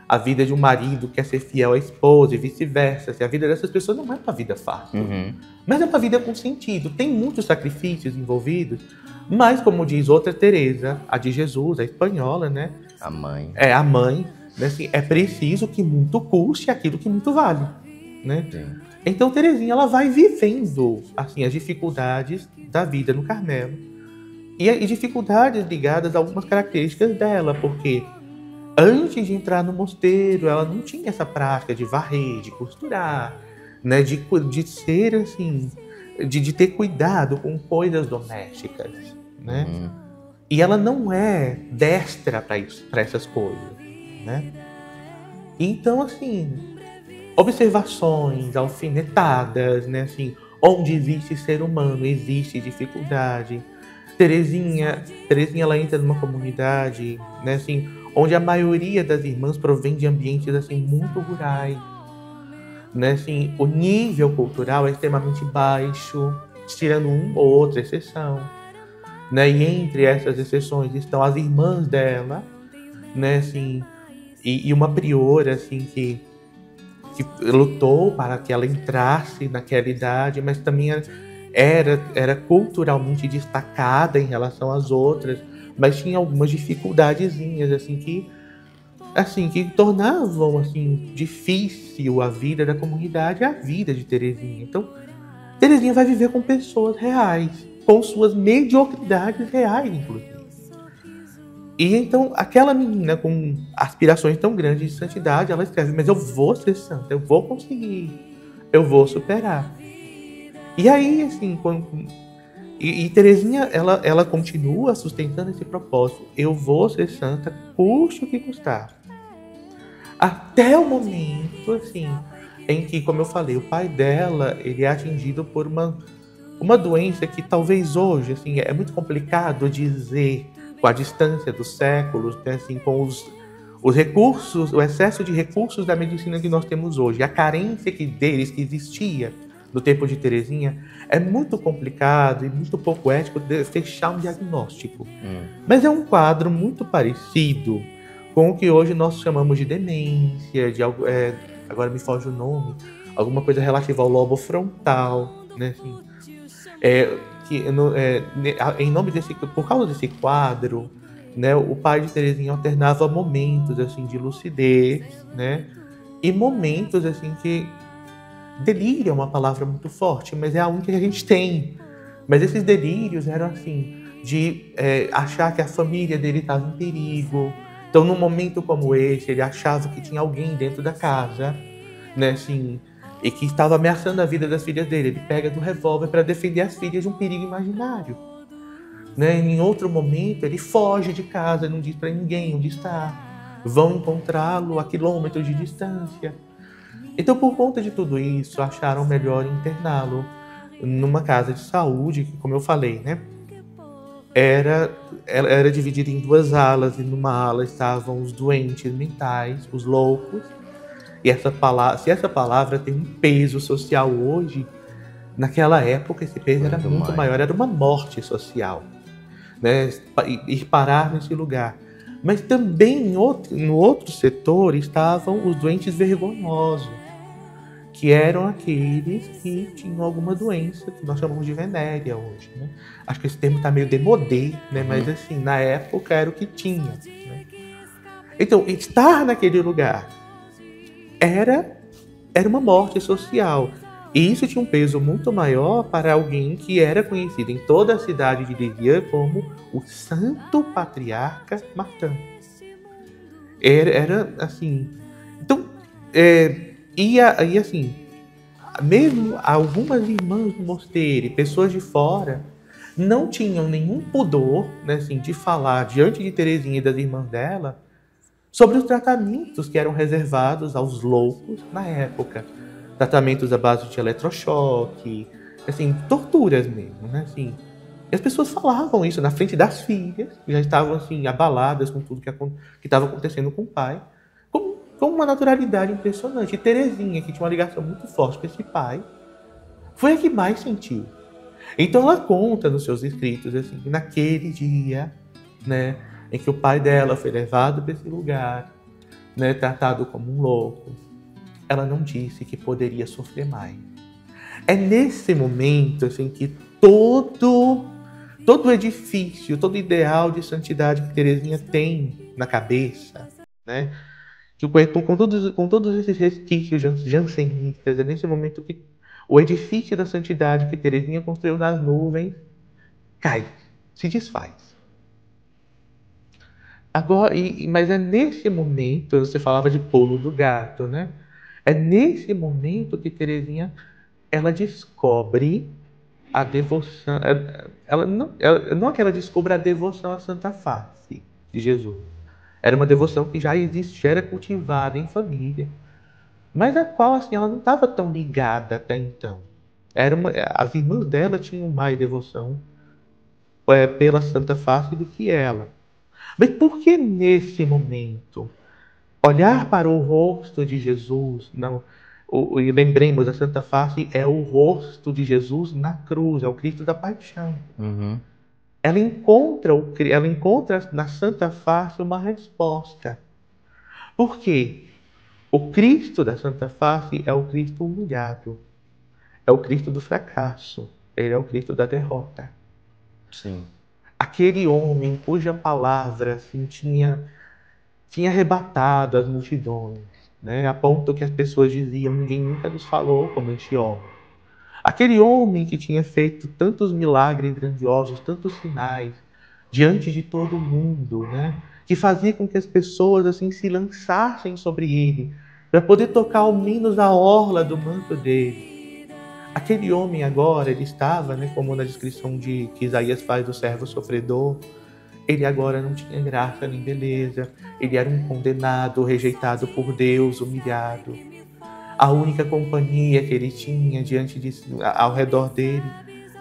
A vida de um marido que quer ser fiel à esposa e vice-versa. A vida dessas pessoas não é uma vida fácil. Mas é uma vida com sentido. Tem muitos sacrifícios envolvidos. Mas, como diz outra Teresa, a de Jesus, a espanhola, né? A mãe. A mãe. Né? Assim, é preciso que muito custe aquilo que muito vale. Né? Então, Teresinha, ela vai vivendo assim, as dificuldades da vida no Carmelo. E dificuldades ligadas a algumas características dela, porque antes de entrar no mosteiro, ela não tinha essa prática de varrer, de costurar, né? De ser assim, de ter cuidado com coisas domésticas, né? E ela não é destra para essas coisas, né? Então, assim, observações, alfinetadas, né? Assim, onde existe ser humano, existe dificuldade. Terezinha ela entra numa comunidade, né? Assim, onde a maioria das irmãs provém de ambientes assim muito rurais, né? Assim, o nível cultural é extremamente baixo, tirando uma ou outra exceção, né? E entre essas exceções estão as irmãs dela, né? Assim, e uma priora assim que lutou para que ela entrasse naquela idade, mas também era culturalmente destacada em relação às outras, mas tinha algumas dificuldadezinhas assim que tornavam assim difícil a vida da comunidade, a vida de Terezinha. Então, Terezinha vai viver com pessoas reais, com suas mediocridades reais, inclusive. E então, aquela menina com aspirações tão grandes de santidade, ela escreve: mas eu vou ser santa, eu vou conseguir, eu vou superar. E aí, assim, e Terezinha, ela continua sustentando esse propósito: eu vou ser santa, custe o que custar. Até o momento, assim, em que, como eu falei, o pai dela, ele é atingido por uma doença que talvez hoje, assim, é muito complicado dizer com a distância dos séculos, né, assim, com os recursos, o excesso de recursos da medicina que nós temos hoje, a carência deles que existia no tempo de Terezinha, é muito complicado e muito pouco ético de fechar um diagnóstico. Mas é um quadro muito parecido com o que hoje nós chamamos de demência, agora me foge o nome, alguma coisa relativa ao lobo frontal, né? Assim, em nome por causa desse quadro, né, o pai de Terezinha alternava momentos assim de lucidez, né, e momentos assim que delírio é uma palavra muito forte, mas é a única que a gente tem. Mas esses delírios eram assim de achar que a família dele estava em perigo. Então, num momento como esse, ele achava que tinha alguém dentro da casa, né, assim, e que estava ameaçando a vida das filhas dele. Ele pega do revólver para defender as filhas de um perigo imaginário, né? Em outro momento, ele foge de casa, não diz para ninguém onde está. Vão encontrá-lo a quilômetros de distância. Então, por conta de tudo isso, acharam melhor interná-lo numa casa de saúde, que, como eu falei, né, era dividida em duas alas, e numa ala estavam os doentes mentais, os loucos. E se essa palavra tem um peso social hoje, naquela época esse peso era muito maior, era uma morte social, né? Ir parar nesse lugar. Mas também no outro setor estavam os doentes vergonhosos, que eram aqueles que tinham alguma doença que nós chamamos de venérea hoje, né? Acho que esse termo está meio demodé, né? Mas assim, na época era o que tinha, né? Então, estar naquele lugar era uma morte social. E isso tinha um peso muito maior para alguém que era conhecido em toda a cidade de Lisieux como o Santo Patriarca Martin. Era assim. Então, e assim, mesmo algumas irmãs do mosteiro, pessoas de fora, não tinham nenhum pudor, né, assim, de falar diante de Terezinha e das irmãs dela sobre os tratamentos que eram reservados aos loucos na época. Tratamentos à base de eletrochoque, assim, torturas mesmo, né, assim. E as pessoas falavam isso na frente das filhas, que já estavam, assim, abaladas com tudo que estava acontecendo com o pai, com uma naturalidade impressionante. E Terezinha, que tinha uma ligação muito forte com esse pai, foi a que mais sentiu. Então ela conta nos seus escritos, assim, que naquele dia, né, em que o pai dela foi levado para esse lugar, né, tratado como um louco, ela não disse que poderia sofrer mais. É nesse momento, assim, que todo o edifício, todo o ideal de santidade que Terezinha tem na cabeça, né, que com todos esses resquícios jansenistas, é nesse momento que o edifício da santidade que Terezinha construiu nas nuvens cai, se desfaz. Agora, mas é nesse momento, você falava de pulo do gato, né? É nesse momento que Teresinha ela descobre a devoção. Não é que ela descobre a devoção à Santa Face de Jesus. Era uma devoção que já existia, era cultivada em família, mas a qual assim, ela não estava tão ligada até então. As irmãs dela tinham mais devoção pela Santa Face do que ela. Mas por que nesse momento olhar para o rosto de Jesus, não, e lembremos, a Santa Face é o rosto de Jesus na cruz, é o Cristo da Paixão. Uhum. Ela encontra na Santa Face uma resposta. Por quê? O Cristo da Santa Face é o Cristo humilhado, é o Cristo do fracasso, ele é o Cristo da derrota. Sim. Aquele homem cuja palavra assim, tinha arrebatado as multidões, né? A ponto que as pessoas diziam: ninguém nunca nos falou como este homem. Aquele homem que tinha feito tantos milagres grandiosos, tantos sinais diante de todo mundo, né? Que fazia com que as pessoas assim se lançassem sobre ele para poder tocar ao menos a orla do manto dele. Aquele homem agora, ele estava, né, como na descrição que Isaías faz do servo sofredor, ele agora não tinha graça nem beleza. Ele era um condenado, rejeitado por Deus, humilhado. A única companhia que ele tinha ao redor dele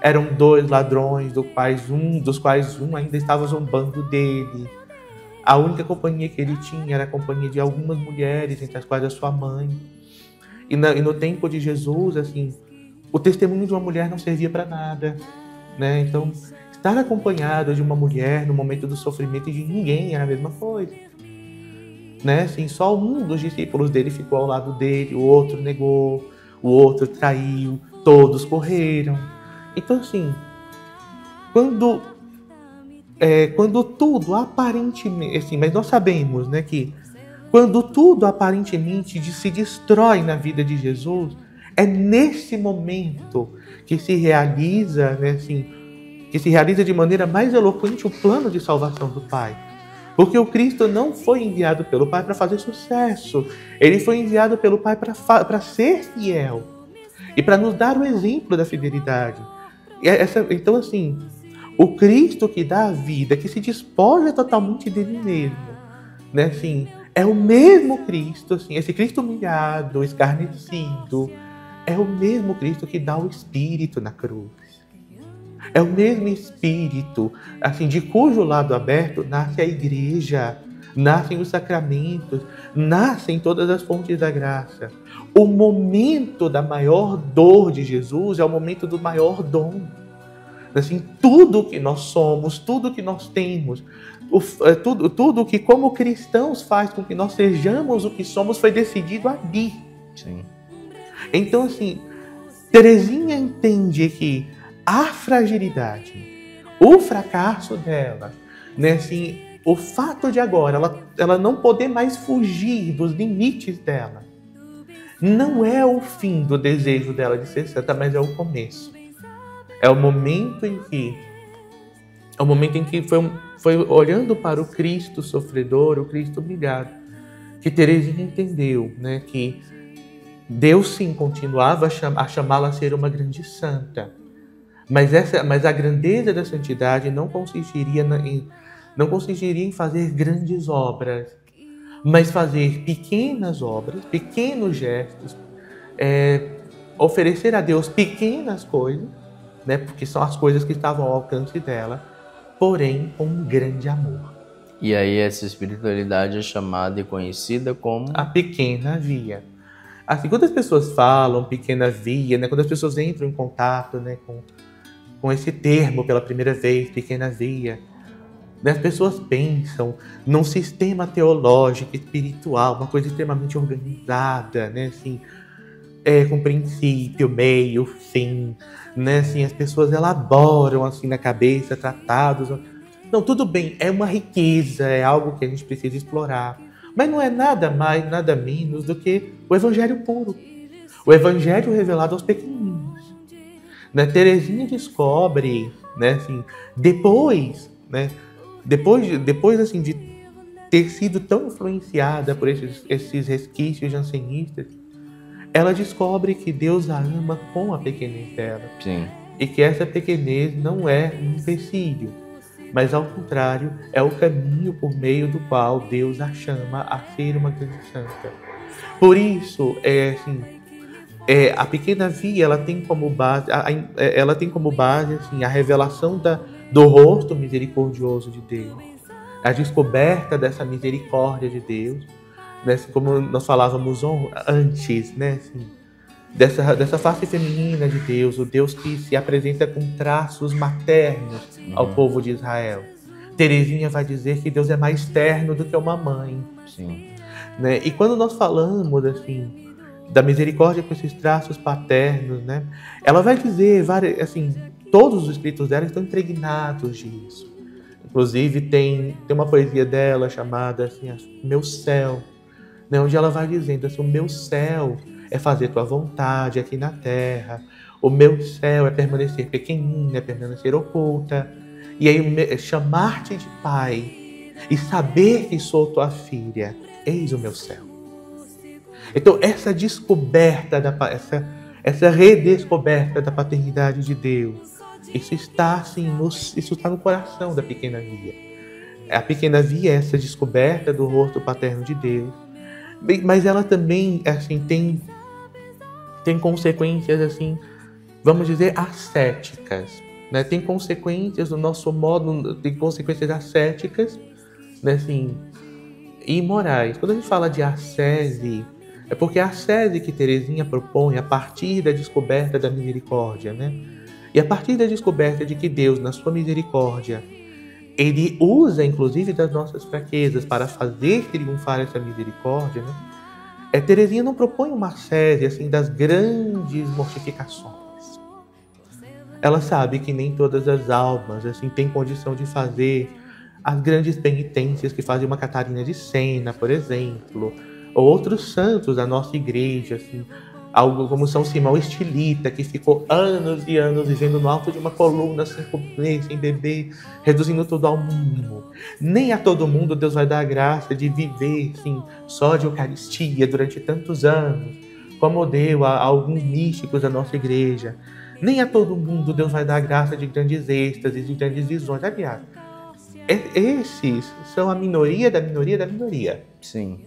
eram 2 ladrões, dos quais um ainda estava zombando dele. A única companhia que ele tinha era a companhia de algumas mulheres, entre as quais a sua mãe. E no tempo de Jesus, assim, o testemunho de uma mulher não servia para nada, né? Então, estar acompanhado de uma mulher no momento do sofrimento de ninguém era a mesma coisa, né? Assim, só um dos discípulos dele ficou ao lado dele, o outro negou, o outro traiu, todos correram. Então, assim, quando tudo aparentemente, assim, mas nós sabemos, né, que quando tudo aparentemente se destrói na vida de Jesus, é nesse momento que se realiza, né, assim, que se realiza de maneira mais eloquente o plano de salvação do Pai. Porque o Cristo não foi enviado pelo Pai para fazer sucesso. Ele foi enviado pelo Pai para ser fiel e para nos dar o exemplo da fidelidade. Então, assim, o Cristo que dá a vida, que se despoja totalmente dele mesmo, né, assim, é o mesmo Cristo, assim, esse Cristo humilhado, escarnecido, é o mesmo Cristo que dá o Espírito na cruz. É o mesmo Espírito, assim, de cujo lado aberto nasce a igreja, nascem os sacramentos, nascem todas as fontes da graça. O momento da maior dor de Jesus é o momento do maior dom. Assim, tudo que nós somos, tudo que nós temos, tudo que como cristãos faz com que nós sejamos o que somos foi decidido ali. Sim. Então, assim, Teresinha entende que a fragilidade, o fracasso dela, né, assim, o fato de agora ela não poder mais fugir dos limites dela, não é o fim do desejo dela de ser santa, mas é o começo. É o momento em que foi olhando para o Cristo sofredor, o Cristo humilhado, que Teresinha entendeu, né, que Deus sim continuava a chamá-la a ser uma grande santa, mas a grandeza da santidade não consistiria em fazer grandes obras, mas fazer pequenas obras, pequenos gestos, oferecer a Deus pequenas coisas, né, porque são as coisas que estavam ao alcance dela, porém com um grande amor. E aí essa espiritualidade é chamada e conhecida como a pequena via. Assim, quando as pessoas falam pequena via, né, quando as pessoas entram em contato, né, com esse termo pela primeira vez, pequena via, né, as pessoas pensam num sistema teológico, espiritual, uma coisa extremamente organizada, né, assim, com princípio, meio, fim, né, assim, as pessoas elaboram assim na cabeça tratados. Não, tudo bem, é uma riqueza, é algo que a gente precisa explorar, mas não é nada mais, nada menos do que o evangelho puro, o evangelho revelado aos pequeninos. Né? Teresinha descobre, né, assim, depois assim, de ter sido tão influenciada por esses resquícios jansenistas, ela descobre que Deus a ama com a pequenez dela. Sim. E que essa pequenez não é um empecilho, mas ao contrário, é o caminho por meio do qual Deus a chama a ser uma grande santa. Por isso, a pequena Via, ela tem como base, a revelação do rosto misericordioso de Deus, a descoberta dessa misericórdia de Deus, né, como nós falávamos antes, né, assim, dessa face feminina de Deus, o Deus que se apresenta com traços maternos ao povo de Israel. Teresinha vai dizer que Deus é mais terno do que uma mãe. Sim. Né? E quando nós falamos assim da misericórdia com esses traços paternos, né, ela vai dizer, assim, todos os escritos dela estão impregnados disso. Inclusive tem uma poesia dela chamada assim, Meu Céu, né, onde ela vai dizendo assim, o meu céu é fazer tua vontade aqui na terra, o meu céu é permanecer pequenina, é permanecer oculta, e aí chamar-te de pai e saber que sou tua filha, eis o meu céu. Então essa descoberta, essa redescoberta da paternidade de Deus, isso está assim, isso está no coração da pequena Via. A pequena Via é essa descoberta do rosto paterno de Deus, mas ela também assim tem consequências assim, vamos dizer, ascéticas, né? Tem consequências do nosso modo, tem consequências ascéticas, né, assim, e morais. Quando a gente fala de ascese, é porque a ascese que Teresinha propõe a partir da descoberta da misericórdia, né? E a partir da descoberta de que Deus, na sua misericórdia, Ele usa, inclusive, das nossas fraquezas para fazer triunfar essa misericórdia, né? Teresinha não propõe uma ascese assim, das grandes mortificações. Ela sabe que nem todas as almas assim, têm condição de fazer as grandes penitências que fazem uma Catarina de Sena, por exemplo, ou outros santos da nossa igreja, assim, algo como São Simão Estilita, que ficou anos e anos vivendo no alto de uma coluna, sem comer, sem beber, reduzindo tudo ao mínimo. Nem a todo mundo Deus vai dar a graça de viver assim, só de Eucaristia durante tantos anos, como deu a alguns místicos da nossa igreja. Nem a todo mundo Deus vai dar a graça de grandes êxtases, de grandes visões. Aliás, esses são a minoria da minoria da minoria. Sim.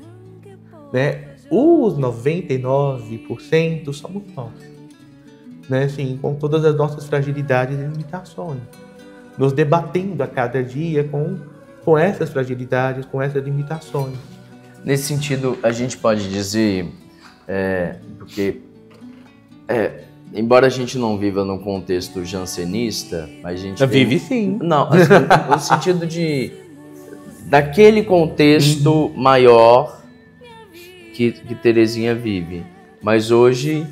Né? Os 99% somos nós, né? Assim, com todas as nossas fragilidades e limitações, nos debatendo a cada dia com essas fragilidades, com essas limitações. Nesse sentido, a gente pode dizer, embora a gente não viva num contexto jansenista, mas a gente vive sim. Não, assim, no sentido daquele contexto maior que Teresinha vive. Mas hoje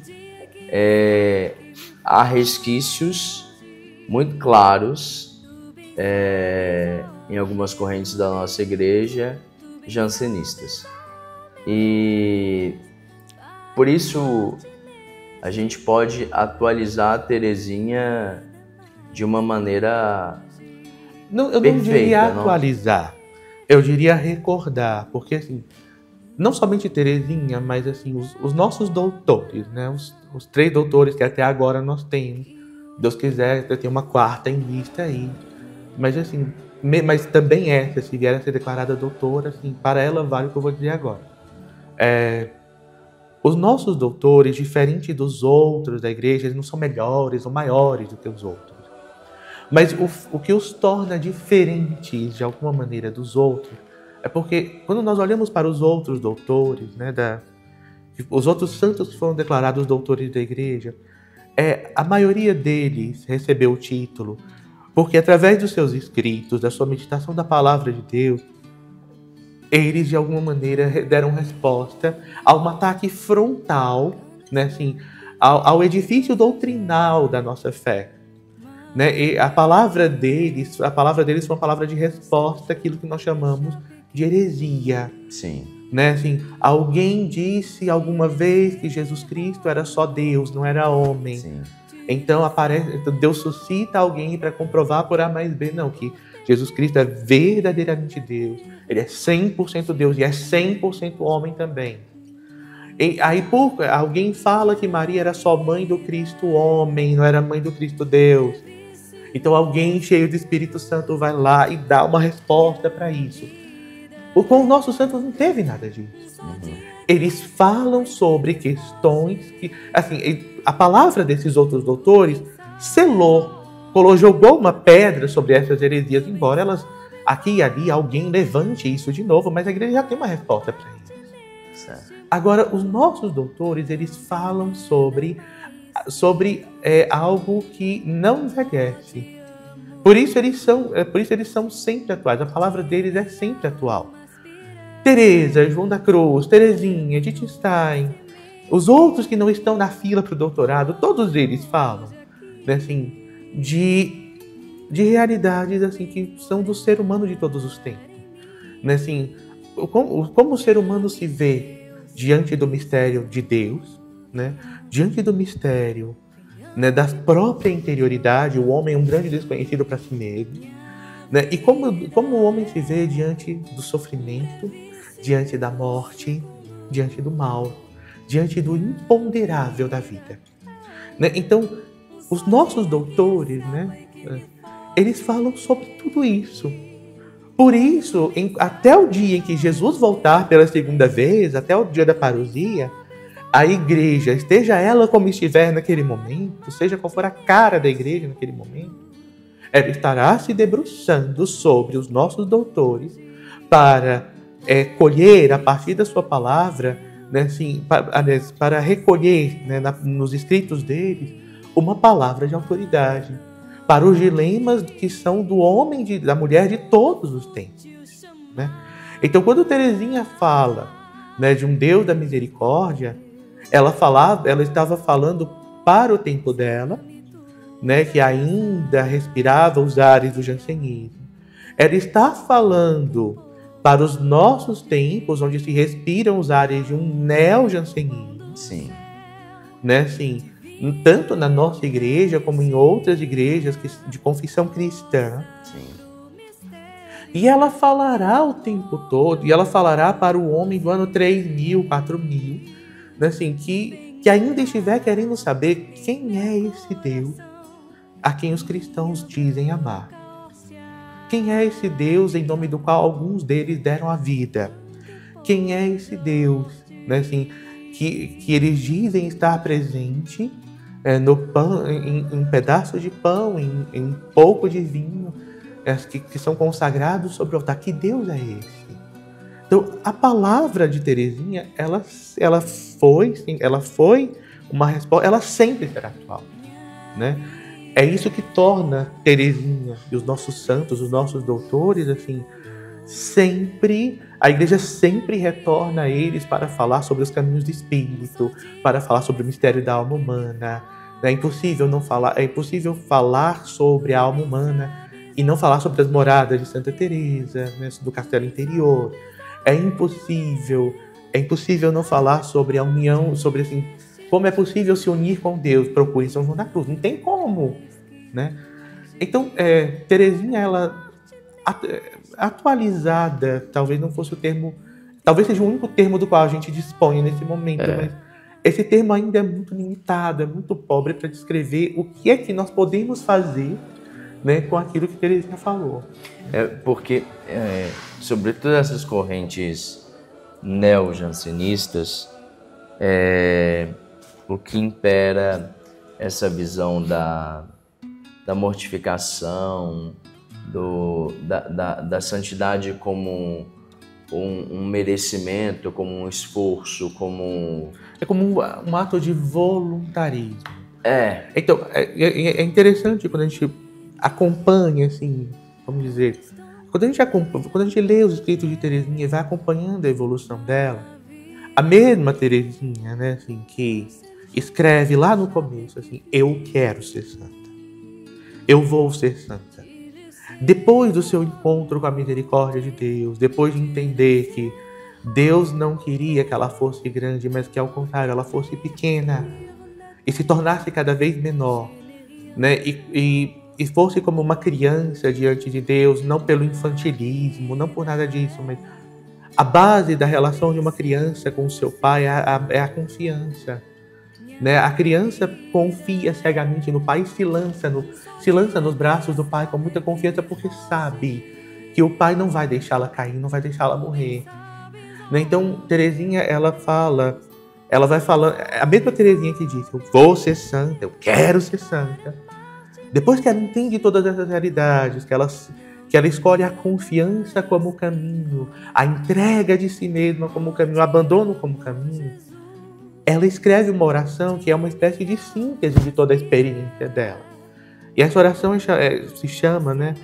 há resquícios muito claros em algumas correntes da nossa igreja jansenistas. E por isso a gente pode atualizar a Teresinha de uma maneira eu perfeita, não diria atualizar, eu diria recordar, porque assim, não somente Teresinha, mas assim, os nossos doutores, né? Os 3 doutores que até agora nós temos. Deus quiser, tem uma 4ª em vista aí. Mas assim, mas também essa, se vier a ser declarada doutora, assim, para ela vale o que eu vou dizer agora. Os nossos doutores, diferente dos outros da igreja, eles não são melhores ou maiores do que os outros. Mas o que os torna diferentes, de alguma maneira, dos outros, é porque quando nós olhamos para os outros doutores, né, os outros santos que foram declarados doutores da igreja, a maioria deles recebeu o título porque através dos seus escritos, da sua meditação da palavra de Deus, eles de alguma maneira deram resposta a um ataque frontal, né, assim, ao edifício doutrinal da nossa fé. Né? E a palavra deles foi uma palavra de resposta àquilo que nós chamamos de heresia. Sim. Né? Assim, alguém disse alguma vez que Jesus Cristo era só Deus, não era homem. Sim. Então Deus suscita alguém para comprovar por A mais B, não, que Jesus Cristo é verdadeiramente Deus. Ele é 100% Deus e é 100% homem também. Aí alguém fala que Maria era só mãe do Cristo homem, não era mãe do Cristo Deus. Então alguém cheio do Espírito Santo vai lá e dá uma resposta para isso. Com os nossos santos não teve nada disso. Eles falam sobre questões que, assim, a palavra desses outros doutores selou, jogou uma pedra sobre essas heresias, embora elas, aqui e ali, alguém levante isso de novo, mas a igreja já tem uma resposta para isso. Certo. Agora, os nossos doutores, eles falam sobre algo que não envelhece. Por isso eles são sempre atuais. A palavra deles é sempre atual. Teresa, João da Cruz, Teresinha, Edith Stein, os outros que não estão na fila para o doutorado, todos eles falam, né, assim, de realidades assim, que são do ser humano de todos os tempos. Né, assim, como o ser humano se vê diante do mistério de Deus, né, diante do mistério, né, da própria interioridade. O homem é um grande desconhecido para si mesmo. Né, e como o homem se vê diante do sofrimento, diante da morte, diante do mal, diante do imponderável da vida. Né? Então, os nossos doutores, né, eles falam sobre tudo isso. Por isso, até o dia em que Jesus voltar pela segunda vez, até o dia da parousia, a igreja, esteja ela como estiver naquele momento, seja qual for a cara da igreja naquele momento, ela estará se debruçando sobre os nossos doutores para colher a partir da sua palavra, né, assim, para recolher, né, nos escritos deles uma palavra de autoridade para os dilemas que são do homem, da mulher de todos os tempos. Né? Então, quando Teresinha fala, né, de um Deus da misericórdia, ela estava falando para o tempo dela, né, que ainda respirava os ares do jansenismo. Ela está falando para os nossos tempos, onde se respiram os ares de um neo-jansenismo. Sim. Né, assim, tanto na nossa igreja como em outras igrejas de confissão cristã. Sim. E ela falará o tempo todo, e ela falará para o homem do ano 3000, 4000, né, assim, que ainda estiver querendo saber quem é esse Deus a quem os cristãos dizem amar. Quem é esse Deus em nome do qual alguns deles deram a vida? Quem é esse Deus, né, assim, que eles dizem estar presente no pão, em pedaços de pão, em um pouco de vinho, que são consagrados sobre o altar? Que Deus é esse? Então, a palavra de Teresinha, ela foi uma resposta, ela sempre será atual, né? É isso que torna Teresinha e os nossos santos, os nossos doutores, assim, a igreja sempre retorna a eles para falar sobre os caminhos do Espírito, para falar sobre o mistério da alma humana. É impossível falar sobre a alma humana e não falar sobre as moradas de Santa Teresa, né, do castelo interior. É impossível não falar sobre a união, sobre assim, como é possível se unir com Deus. Procure São João da Cruz. Não tem como, né? Então, Teresinha, ela atualizada, talvez não fosse o termo, talvez seja o único termo do qual a gente dispõe nesse momento, mas esse termo ainda é muito limitado, é muito pobre para descrever o que é que nós podemos fazer, né, com aquilo que Teresinha falou. Porque, sobretudo essas correntes neo-jansenistas, o que impera essa visão da mortificação, da santidade como um merecimento, como um esforço, como... É como um ato de voluntarismo. Então, é interessante quando a gente acompanha, assim, vamos dizer, quando a gente lê os escritos de Teresinha e vai acompanhando a evolução dela, a mesma Teresinha, né, assim, que escreve lá no começo, assim, eu quero ser santa, eu vou ser santa. Depois do seu encontro com a misericórdia de Deus, depois de entender que Deus não queria que ela fosse grande, mas que ao contrário, ela fosse pequena e se tornasse cada vez menor, né, e fosse como uma criança diante de Deus, não pelo infantilismo, não por nada disso, mas A base da relação de uma criança com o seu pai é a confiança. Né? A criança confia cegamente no pai e se lança nos braços do pai com muita confiança, porque sabe que o pai não vai deixá-la cair, não vai deixá-la morrer. Né? Então, Teresinha, ela vai falando, a mesma Teresinha que disse, eu vou ser santa, eu quero ser santa. Depois que ela entende todas essas realidades, que ela escolhe a confiança como caminho, a entrega de si mesma como caminho, o abandono como caminho, ela escreve uma oração que é uma espécie de síntese de toda a experiência dela. E essa oração se chama, né,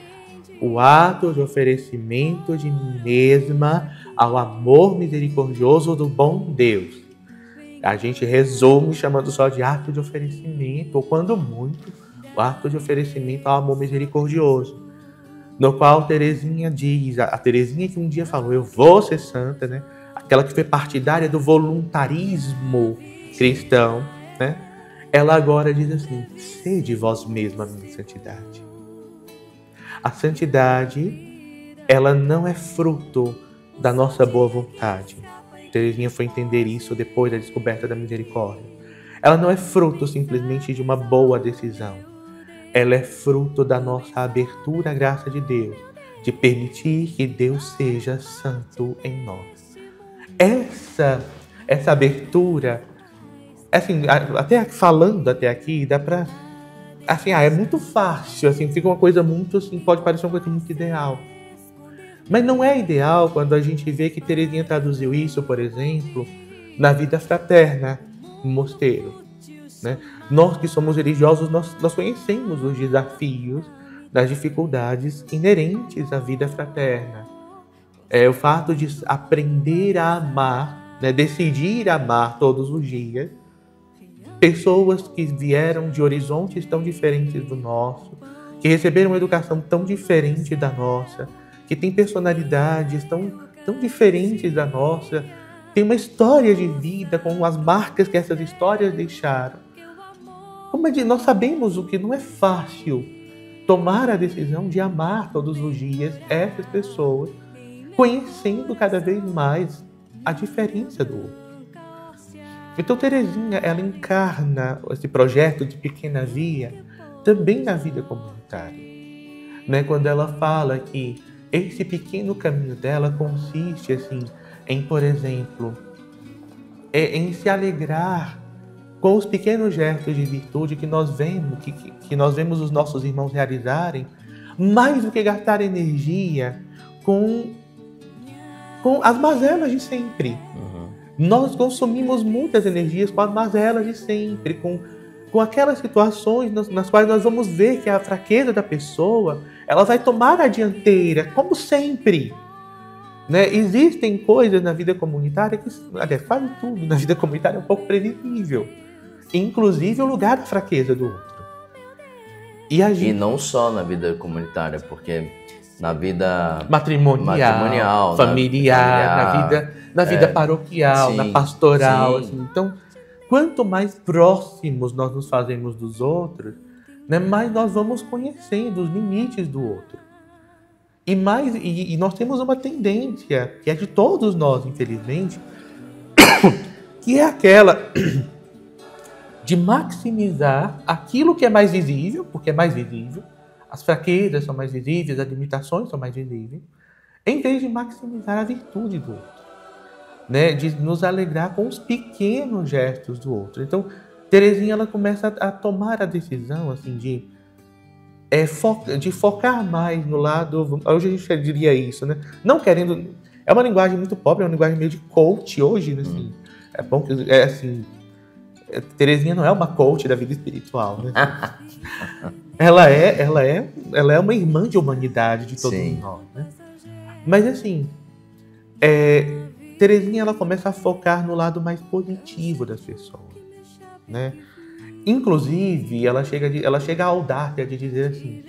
o ato de oferecimento de mim mesma ao amor misericordioso do bom Deus. A gente resume chamando só de ato de oferecimento, ou quando muito, o ato de oferecimento ao amor misericordioso. No qual Teresinha diz, a Teresinha que um dia falou, eu vou ser santa, né? Aquela que foi partidária do voluntarismo cristão, né? Ela agora diz assim, sede vós mesma a minha santidade. A santidade, ela não é fruto da nossa boa vontade. Teresinha foi entender isso depois da descoberta da misericórdia. Ela não é fruto simplesmente de uma boa decisão. Ela é fruto da nossa abertura à graça de Deus, de permitir que Deus seja santo em nós. Essa abertura, assim, até falando até aqui, dá pra, assim, é muito fácil, assim, fica uma coisa muito, assim, pode parecer uma coisa muito ideal. Mas não é ideal quando a gente vê que Teresinha traduziu isso, por exemplo, na vida fraterna, no mosteiro. Né? Nós que somos religiosos, nós conhecemos os desafios, das dificuldades inerentes à vida fraterna. O fato de aprender a amar, né? Decidir amar todos os dias, pessoas que vieram de horizontes tão diferentes do nosso, que receberam uma educação tão diferente da nossa, que têm personalidades tão diferentes da nossa, tem uma história de vida com as marcas que essas histórias deixaram. Nós sabemos o que não é fácil tomar a decisão de amar todos os dias essas pessoas, conhecendo cada vez mais a diferença do outro. Então Teresinha, ela encarna esse projeto de pequena via também na vida comunitária. Né? Quando ela fala que esse pequeno caminho dela consiste assim, em, por exemplo, em se alegrar com os pequenos gestos de virtude que nós vemos, que nós vemos os nossos irmãos realizarem, mais do que gastar energia com as mazelas de sempre. Uhum. Nós consumimos muitas energias com as mazelas de sempre, com aquelas situações nas quais nós vamos ver que a fraqueza da pessoa, ela vai tomar a dianteira, como sempre. Né? Existem coisas na vida comunitária que, aliás, quase tudo na vida comunitária é um pouco previsível. Inclusive o lugar da fraqueza do outro. E não só na vida comunitária, porque na vida matrimonial, familiar, na vida paroquial, sim, na pastoral. Assim. Então, quanto mais próximos nós nos fazemos dos outros, né, mais nós vamos conhecendo os limites do outro. E nós temos uma tendência, que é de todos nós, infelizmente, que é aquela de maximizar aquilo que é mais visível, porque é mais visível, as fraquezas são mais visíveis, as limitações são mais visíveis, em vez de maximizar a virtude do outro, né? De nos alegrar com os pequenos gestos do outro. Então, Teresinha, ela começa a tomar a decisão assim, de focar mais no lado, hoje a gente diria isso, né? Não querendo, é uma linguagem muito pobre, é uma linguagem meio de coach hoje, né? Assim, é bom que, assim, Teresinha não é uma coach da vida espiritual, né? ela é uma irmã de humanidade de todos nós, né? Mas assim, Teresinha, ela começa a focar no lado mais positivo das pessoas, né? Inclusive, ela chega à audácia de dizer assim,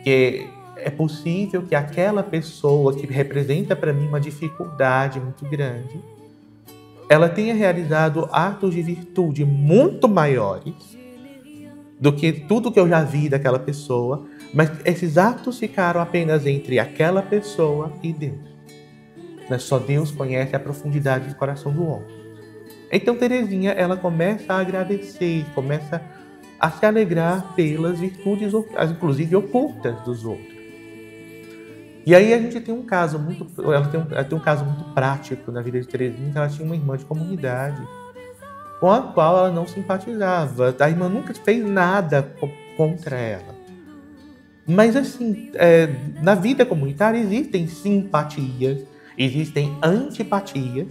que é possível que aquela pessoa que representa para mim uma dificuldade muito grande, ela tenha realizado atos de virtude muito maiores do que tudo que eu já vi daquela pessoa, mas esses atos ficaram apenas entre aquela pessoa e Deus. né? Só Deus conhece a profundidade do coração do homem. Então Teresinha, ela começa a agradecer, começa a se alegrar pelas virtudes, inclusive ocultas dos outros. E aí a gente tem um caso ela tem um caso muito prático na vida de Teresinha, que ela tinha uma irmã de comunidade com a qual ela não simpatizava. A irmã nunca fez nada contra ela. Mas assim, na vida comunitária existem simpatias, existem antipatias,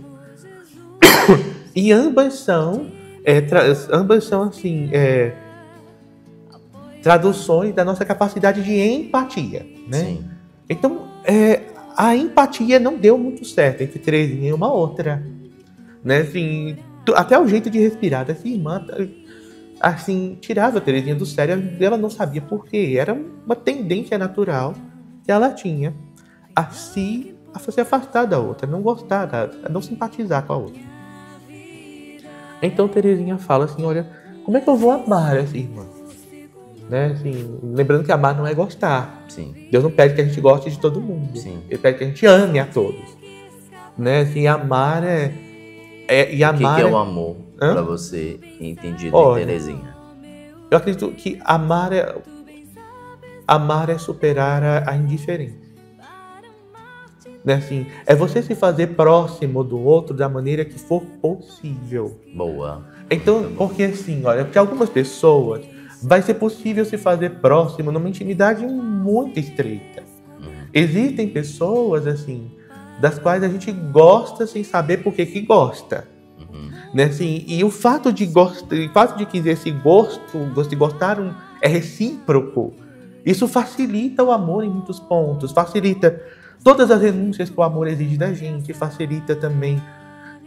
e ambas são assim, traduções da nossa capacidade de empatia, né? Sim. Então, a empatia não deu muito certo entre Teresinha e uma outra, né? Assim, até o jeito de respirar dessa irmã, assim, tirava a Teresinha do sério, ela não sabia por quê. Era uma tendência natural que ela tinha a se afastar da outra, não gostar, a não simpatizar com a outra. Então Teresinha fala assim, olha, como é que eu vou amar essa irmã? Né? Assim, lembrando que amar não é gostar. Sim. Deus não pede que a gente goste de todo mundo. Sim. Ele pede que a gente ame a todos. Né? Assim, amar e amar o que é o amor para você, entendido em Teresinha? Eu acredito que amar é superar a indiferença. Né? Assim, é você se fazer próximo do outro da maneira que for possível. Boa. Então, porque assim, olha, porque algumas pessoas vai ser possível se fazer próximo numa intimidade muito estreita. Existem pessoas, assim, das quais a gente gosta sem saber por que gosta. Né? Assim, e o fato de que esse gostar é recíproco, isso facilita o amor em muitos pontos, facilita todas as renúncias que o amor exige da gente, facilita também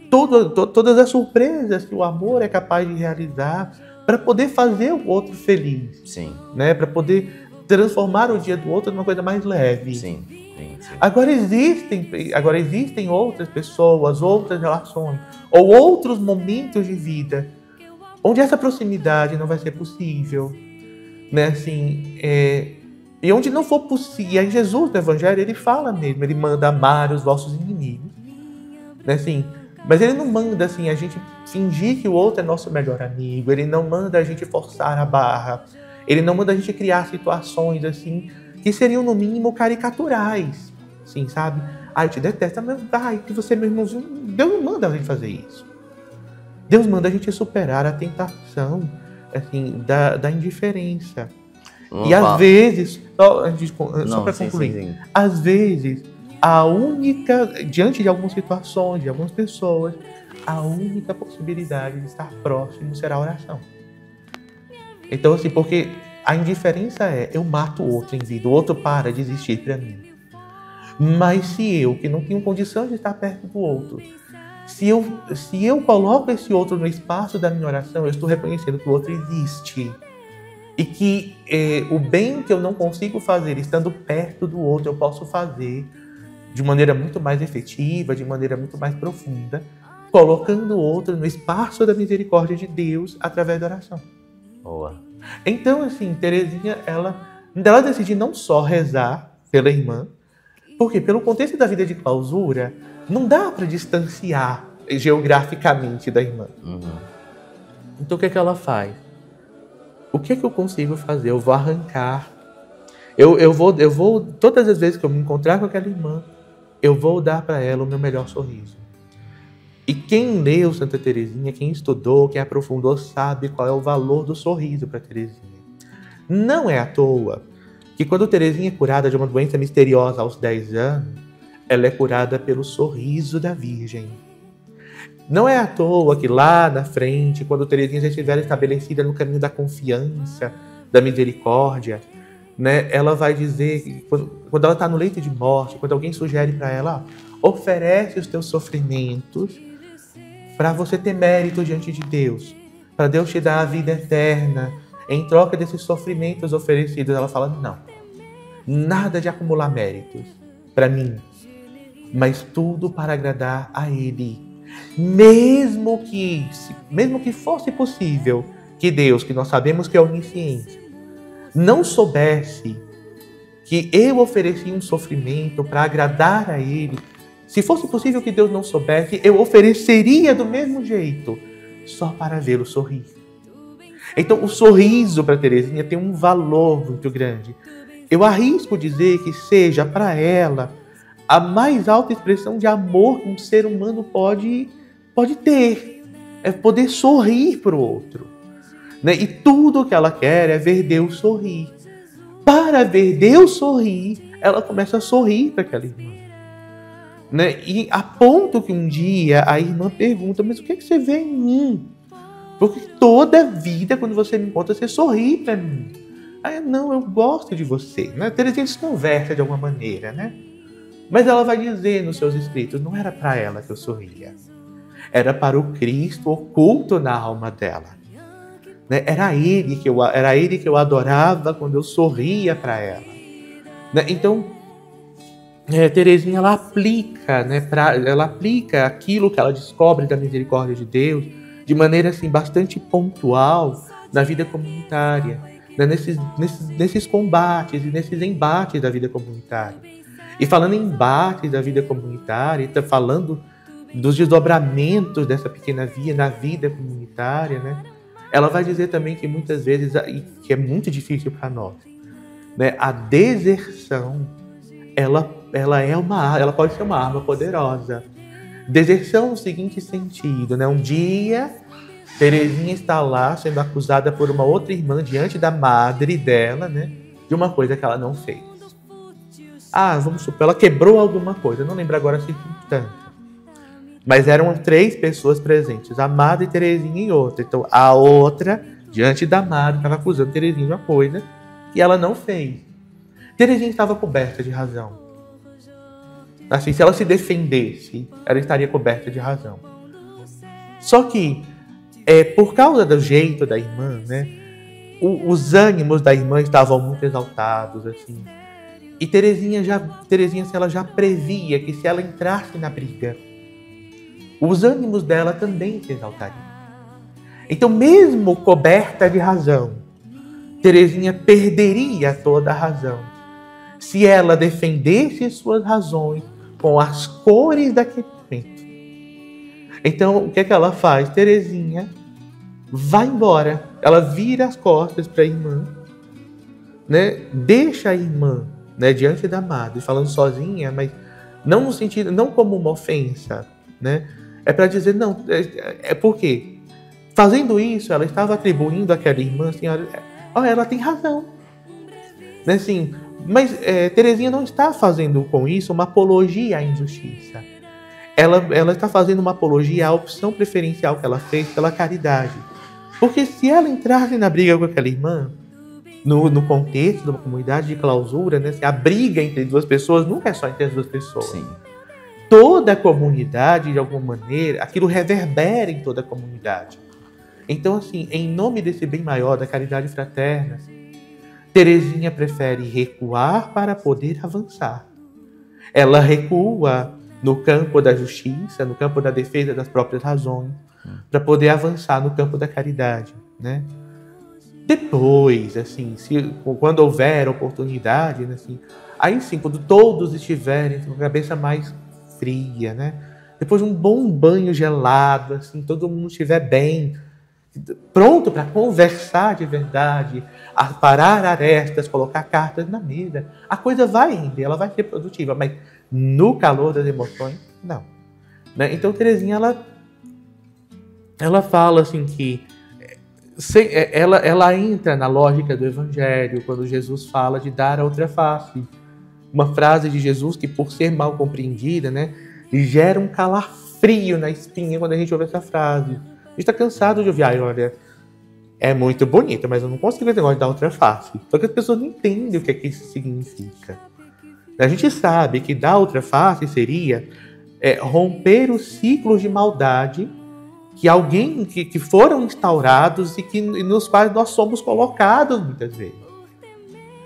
todas as surpresas que o amor é capaz de realizar para poder fazer o outro feliz. Sim. Né? Para poder transformar o dia do outro numa coisa mais leve. Sim. Sim. Agora existem outras pessoas, outras relações, ou outros momentos de vida onde essa proximidade não vai ser possível. Né? Assim, e onde não for possível. E aí Jesus, no Evangelho, ele fala mesmo, ele manda amar os vossos inimigos. Né? Assim, mas ele não manda assim, a gente fingir que o outro é nosso melhor amigo, ele não manda a gente forçar a barra, ele não manda a gente criar situações assim, que seriam no mínimo caricaturais, assim, sabe? Eu te detesto, mas que você é meu irmãozinho. Deus não manda a gente fazer isso. Deus manda a gente superar a tentação, assim, da indiferença. E às vezes, só para concluir, sim. Às vezes, diante de algumas situações, de algumas pessoas, a única possibilidade de estar próximo será a oração. Então, assim, porque a indiferença eu mato o outro em vida, o outro para de existir para mim. Mas se eu, que não tenho condição de estar perto do outro, se eu coloco esse outro no espaço da minha oração, eu estou reconhecendo que o outro existe. E que o bem que eu não consigo fazer estando perto do outro, eu posso fazer de maneira muito mais efetiva, de maneira muito mais profunda, colocando o outro no espaço da misericórdia de Deus através da oração. Boa. Então, assim, Teresinha, ela decidiu não só rezar pela irmã, porque pelo contexto da vida de clausura, não dá para distanciar geograficamente da irmã. Então, o que ela faz? O que eu consigo fazer? Eu vou arrancar. Eu vou, todas as vezes que eu me encontrar com aquela irmã, eu vou dar para ela o meu melhor sorriso. E quem leu Santa Teresinha, quem estudou, quem aprofundou, sabe qual é o valor do sorriso para Teresinha. Não é à toa que quando Teresinha é curada de uma doença misteriosa aos 10 anos, ela é curada pelo sorriso da Virgem. Não é à toa que lá na frente, quando Teresinha já estiver estabelecida no caminho da confiança, da misericórdia, né, ela vai dizer, que quando ela está no leito de morte, quando alguém sugere para ela, oferece os teus sofrimentos para você ter mérito diante de Deus, para Deus te dar a vida eterna, em troca desses sofrimentos oferecidos. Ela fala, não, nada de acumular méritos para mim, mas tudo para agradar a Ele. Mesmo que fosse possível que Deus, que nós sabemos que é onisciente, não soubesse que eu ofereci um sofrimento para agradar a Ele, Se fosse possível que Deus não soubesse, eu ofereceria do mesmo jeito, só para vê-lo sorrir. Então, o sorriso para Teresinha tem um valor muito grande. Eu arrisco dizer que seja para ela a mais alta expressão de amor que um ser humano pode ter. É poder sorrir para o outro. Né? E tudo que ela quer é ver Deus sorrir. Para ver Deus sorrir, ela começa a sorrir para aquela irmã. Né? E a ponto que um dia a irmã pergunta, mas o que é que você vê em mim? Porque toda vida, quando você me encontra, você sorri para mim. Aí, não, eu gosto de você. Né? Teresinha se conversa de alguma maneira, né? Mas ela vai dizer nos seus escritos, não era para ela que eu sorria. Era para o Cristo oculto na alma dela. Né? Era ele que eu adorava quando eu sorria para ela. Né? Então, Teresinha, ela aplica aquilo que ela descobre da misericórdia de Deus de maneira assim, bastante pontual na vida comunitária, né? nesses combates e nesses embates da vida comunitária. E falando em embates da vida comunitária, está falando dos desdobramentos dessa pequena via na vida comunitária, né? Ela vai dizer também que muitas vezes, que é muito difícil para nós, né? A deserção, ela pode ser uma arma poderosa. Deserção no seguinte sentido, né? Um dia, Teresinha está lá sendo acusada por uma outra irmã diante da madre dela, né? De uma coisa que ela não fez. Vamos supor, ela quebrou alguma coisa, não lembro agora a circunstância. Mas eram 3 pessoas presentes, a madre, Teresinha e outra. Então, a outra, diante da madre, estava acusando Teresinha de uma coisa que ela não fez. Teresinha estava coberta de razão. Assim, se ela se defendesse, ela estaria coberta de razão. Só que, por causa do jeito da irmã, né, os ânimos da irmã estavam muito exaltados, assim. E Teresinha ela já previa que se ela entrasse na briga, os ânimos dela também se exaltariam. Então, mesmo coberta de razão, Teresinha perderia toda a razão se ela defendesse suas razões com as cores daquele momento. Então, o que é que ela faz? Teresinha vai embora. Ela vira as costas para a irmã, né? Deixa a irmã, né, diante da madre, falando sozinha, mas não no sentido, não como uma ofensa, né? É para dizer, não, porque fazendo isso, ela estava atribuindo àquela irmã, assim, ela tem razão. Né, assim, mas Teresinha não está fazendo com isso uma apologia à injustiça. Ela está fazendo uma apologia à opção preferencial que ela fez pela caridade. Porque se ela entrasse na briga com aquela irmã, no contexto de uma comunidade de clausura, né, assim, a briga entre 2 pessoas nunca é só entre as 2 pessoas. Sim. Toda a comunidade, de alguma maneira, aquilo reverbera em toda a comunidade. Então, assim, em nome desse bem maior, da caridade fraterna, Teresinha prefere recuar para poder avançar. Ela recua no campo da justiça, no campo da defesa das próprias razões, para poder avançar no campo da caridade, né? Depois, assim, quando houver oportunidade, né, assim, aí sim, quando todos estiverem com a cabeça mais fria, né? Depois de um bom banho gelado, assim, todo mundo estiver bem, pronto para conversar de verdade, parar arestas, colocar cartas na mesa, a coisa vai render, ela vai ser produtiva, mas no calor das emoções, não. Né? Então, Teresinha, ela fala assim que ela entra na lógica do Evangelho quando Jesus fala de dar a outra face. Uma frase de Jesus que, por ser mal compreendida, né, gera um calafrio na espinha quando a gente ouve essa frase. A gente está cansado de ouvir, olha, é muito bonito, mas eu não consigo esse negócio de dar outra face. Só que as pessoas não entendem o que é que isso significa. A gente sabe que dar outra face seria romper os ciclos de maldade que foram instaurados e nos quais nós somos colocados muitas vezes.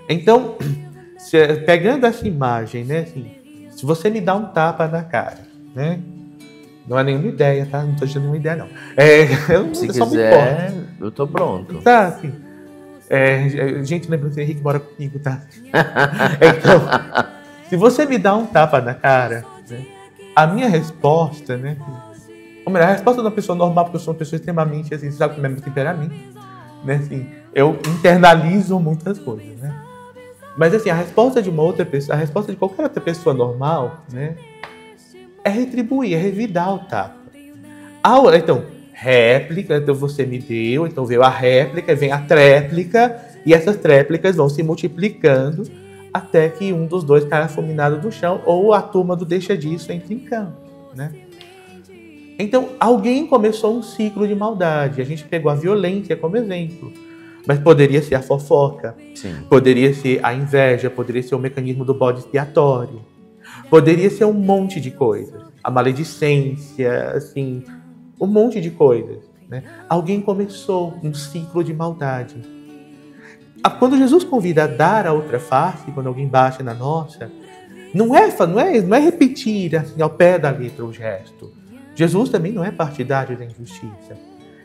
Então, pegando essa imagem, né, assim, se você me dá um tapa na cara, né, não é nenhuma ideia, tá? Não estou dando nenhuma ideia, não. Se quiser, eu tô pronto. Tá, assim. Gente, lembra que o Henrique mora comigo, tá? Então, se você me dá um tapa na cara, né, a minha resposta, né? Ou melhor, a resposta de uma pessoa normal, porque eu sou uma pessoa extremamente, assim, sabe como é meu temperamento, né? Assim, eu internalizo muitas coisas, né? Mas assim, a resposta de uma outra pessoa, a resposta de qualquer outra pessoa normal, né? É retribuir, é revidar o tapa. Então, réplica, então você me deu, então veio a réplica, vem a tréplica, e essas tréplicas vão se multiplicando até que um dos dois caia fulminado do chão, ou a turma do deixa disso entre em campo, né? Então, alguém começou um ciclo de maldade. A gente pegou a violência como exemplo. Mas poderia ser a fofoca. Sim. Poderia ser a inveja. Poderia ser o mecanismo do bode expiatório. Poderia ser um monte de coisas. A maledicência, assim, um monte de coisas, né? Alguém começou um ciclo de maldade. Quando Jesus convida a dar a outra face, quando alguém bate na nossa, não é repetir assim, ao pé da letra o gesto. Jesus também não é partidário da injustiça.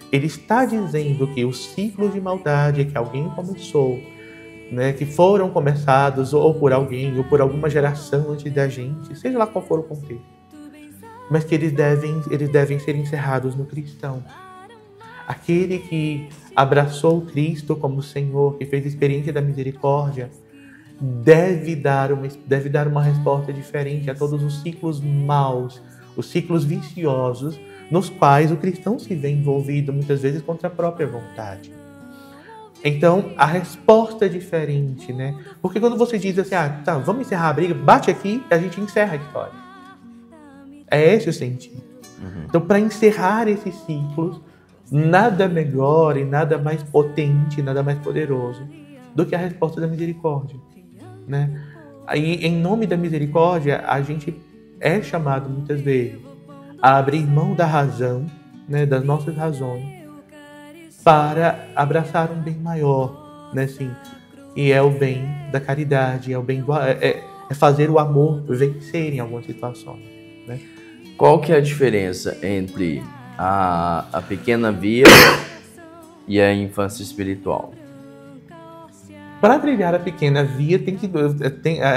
Ele está dizendo que os ciclos de maldade que alguém começou, né, que foram começados ou por alguém, ou por alguma geração antes da gente, seja lá qual for o contexto, mas que eles devem ser encerrados no cristão. Aquele que abraçou Cristo como Senhor, que fez a experiência da misericórdia, deve dar uma resposta diferente a todos os ciclos maus, os ciclos viciosos, nos quais o cristão se vê envolvido muitas vezes contra a própria vontade. Então, a resposta é diferente, né? Porque quando você diz assim, tá, vamos encerrar a briga, bate aqui e a gente encerra a história. É esse o sentido. Então, para encerrar esses ciclos, nada melhor e nada mais potente, nada mais poderoso do que a resposta da misericórdia, né? Aí, em nome da misericórdia, a gente é chamado muitas vezes a abrir mão da razão, né, das nossas razões, para abraçar um bem maior, né, assim, e é o bem da caridade, é o bem é fazer o amor vencer em algumas situações, né? Qual que é a diferença entre a pequena via e a infância espiritual? Para trilhar a pequena via,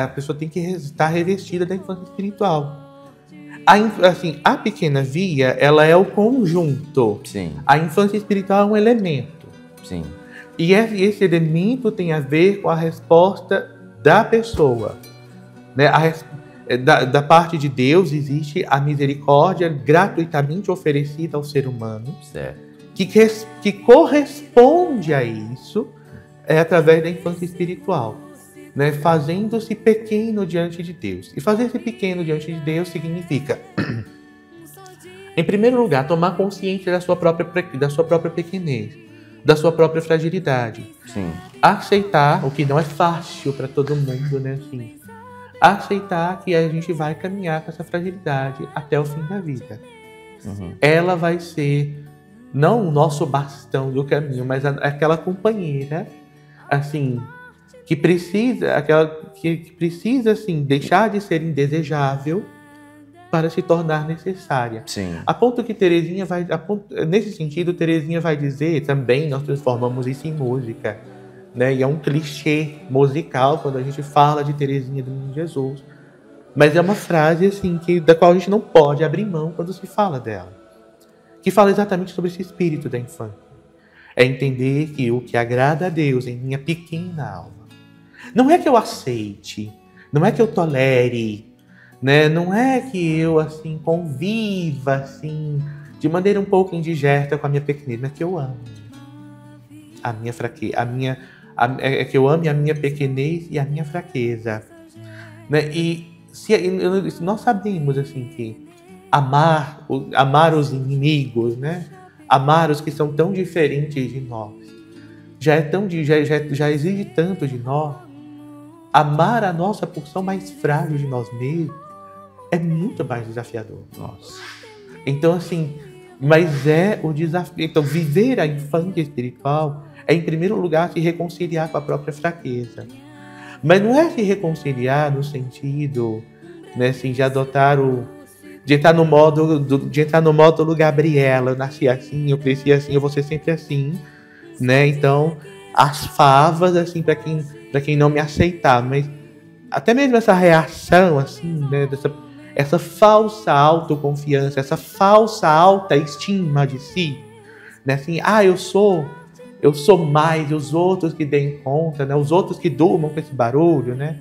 a pessoa tem que estar revestida da infância espiritual. A pequena via, ela é o conjunto. Sim. A infância espiritual é um elemento. Sim. E esse elemento tem a ver com a resposta da pessoa, né? Da parte de Deus existe a misericórdia gratuitamente oferecida ao ser humano, certo, que corresponde a isso através da infância espiritual, né? Fazendo-se pequeno diante de Deus. E fazer-se pequeno diante de Deus significa, em primeiro lugar, tomar consciência da sua própria pequenez, da sua própria fragilidade. Sim. Aceitar, o que não é fácil para todo mundo, né? Assim, aceitar que a gente vai caminhar com essa fragilidade até o fim da vida. Ela vai ser não o nosso bastão do caminho, mas aquela companheira, assim, que precisa assim, deixar de ser indesejável para se tornar necessária. Sim. A ponto que Teresinha nesse sentido, Teresinha vai dizer, também nós transformamos isso em música, né? E é um clichê musical quando a gente fala de Teresinha do Menino Jesus. Mas é uma frase assim, da qual a gente não pode abrir mão quando se fala dela. Que fala exatamente sobre esse espírito da infância. É entender que o que agrada a Deus em minha pequena alma não é que eu aceite, não é que eu tolere, né? Não é que eu assim conviva assim de maneira um pouco indigesta com a minha pequenez, mas que eu amo a minha fraqueza, é que eu ame a minha pequenez e a minha fraqueza, né? E nós sabemos assim que amar os inimigos, né? Amar os que são tão diferentes de nós, já exige tanto de nós. Amar a nossa porção mais frágil de nós mesmos é muito mais desafiador. Nossa. Então, assim, mas é o desafio. Então, viver a infância espiritual é, em primeiro lugar, se reconciliar com a própria fraqueza. Mas não é se reconciliar no sentido, né, assim, de entrar no módulo Gabriela. Eu nasci assim, eu cresci assim, eu vou ser sempre assim, né? Então, as favas, assim, para quem não me aceitar, mas até mesmo essa reação, assim, né, essa falsa autoconfiança, essa falsa autoestima de si, né? Assim, eu sou mais, e os outros que deem conta, né? Os outros que durmam com esse barulho, né?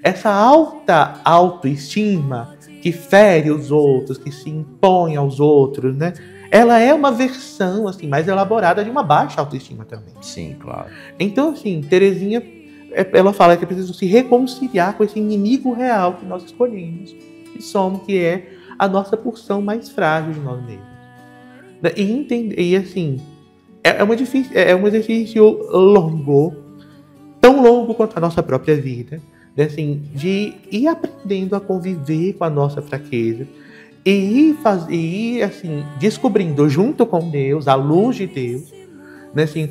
Essa alta autoestima que fere os outros, que se impõe aos outros, né? Ela é uma versão assim mais elaborada de uma baixa autoestima também. Sim, claro. Então, assim, Teresinha, ela fala que é preciso se reconciliar com esse inimigo real que nós escolhemos, que é a nossa porção mais frágil de nós mesmos. E entender, e assim, é um exercício longo, tão longo quanto a nossa própria vida, né? Assim, de ir aprendendo a conviver com a nossa fraqueza e ir assim, descobrindo junto com Deus, à luz de Deus, né? Assim,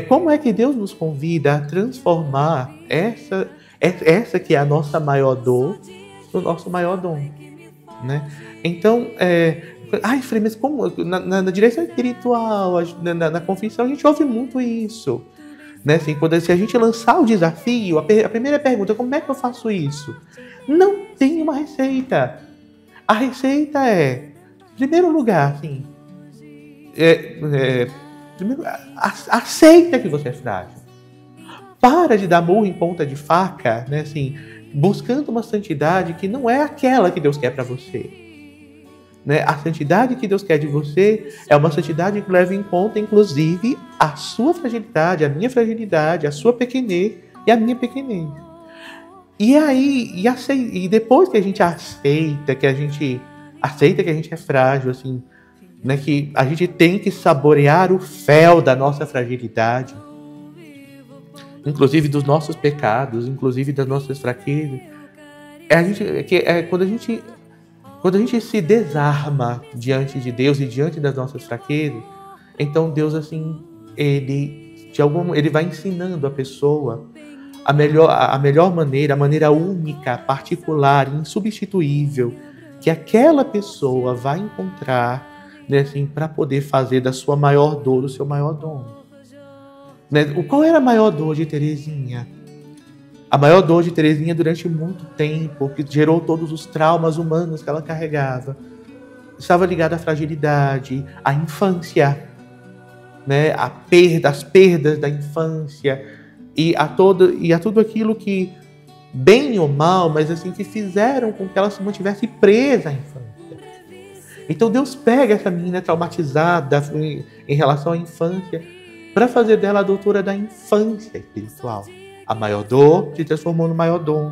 como é que Deus nos convida a transformar essa que é a nossa maior dor no nosso maior dom, né? Então, Frei, mas como na direção espiritual, na confissão, a gente ouve muito isso, né? Assim, se a gente lançar o desafio, a primeira pergunta, como é que eu faço isso? Não tem uma receita. A receita é, em primeiro lugar, assim, primeiro, aceita que você é frágil. Para de dar murro em ponta de faca, né? Assim, buscando uma santidade que não é aquela que Deus quer para você. Né? A santidade que Deus quer de você é uma santidade que leva em conta, inclusive, a sua fragilidade, a minha fragilidade, a sua pequenez e a minha pequenez. E aí, e depois que a gente aceita que a gente é frágil, assim, né? Que a gente tem que saborear o fel da nossa fragilidade, inclusive dos nossos pecados, inclusive das nossas fraquezas. Quando a gente se desarma diante de Deus e diante das nossas fraquezas, então Deus, assim, ele vai ensinando a pessoa a melhor maneira, a maneira única, particular, insubstituível, que aquela pessoa vai encontrar, né, assim, para poder fazer da sua maior dor o seu maior dom. Né? Qual era a maior dor de Teresinha? A maior dor de Teresinha durante muito tempo, que gerou todos os traumas humanos que ela carregava, estava ligada à fragilidade, à infância, né? As perdas da infância e a tudo aquilo que, bem ou mal, mas assim, que fizeram com que ela se mantivesse presa à infância. Então Deus pega essa menina traumatizada em relação à infância para fazer dela a doutora da infância espiritual. A maior dor se transformou no maior dom.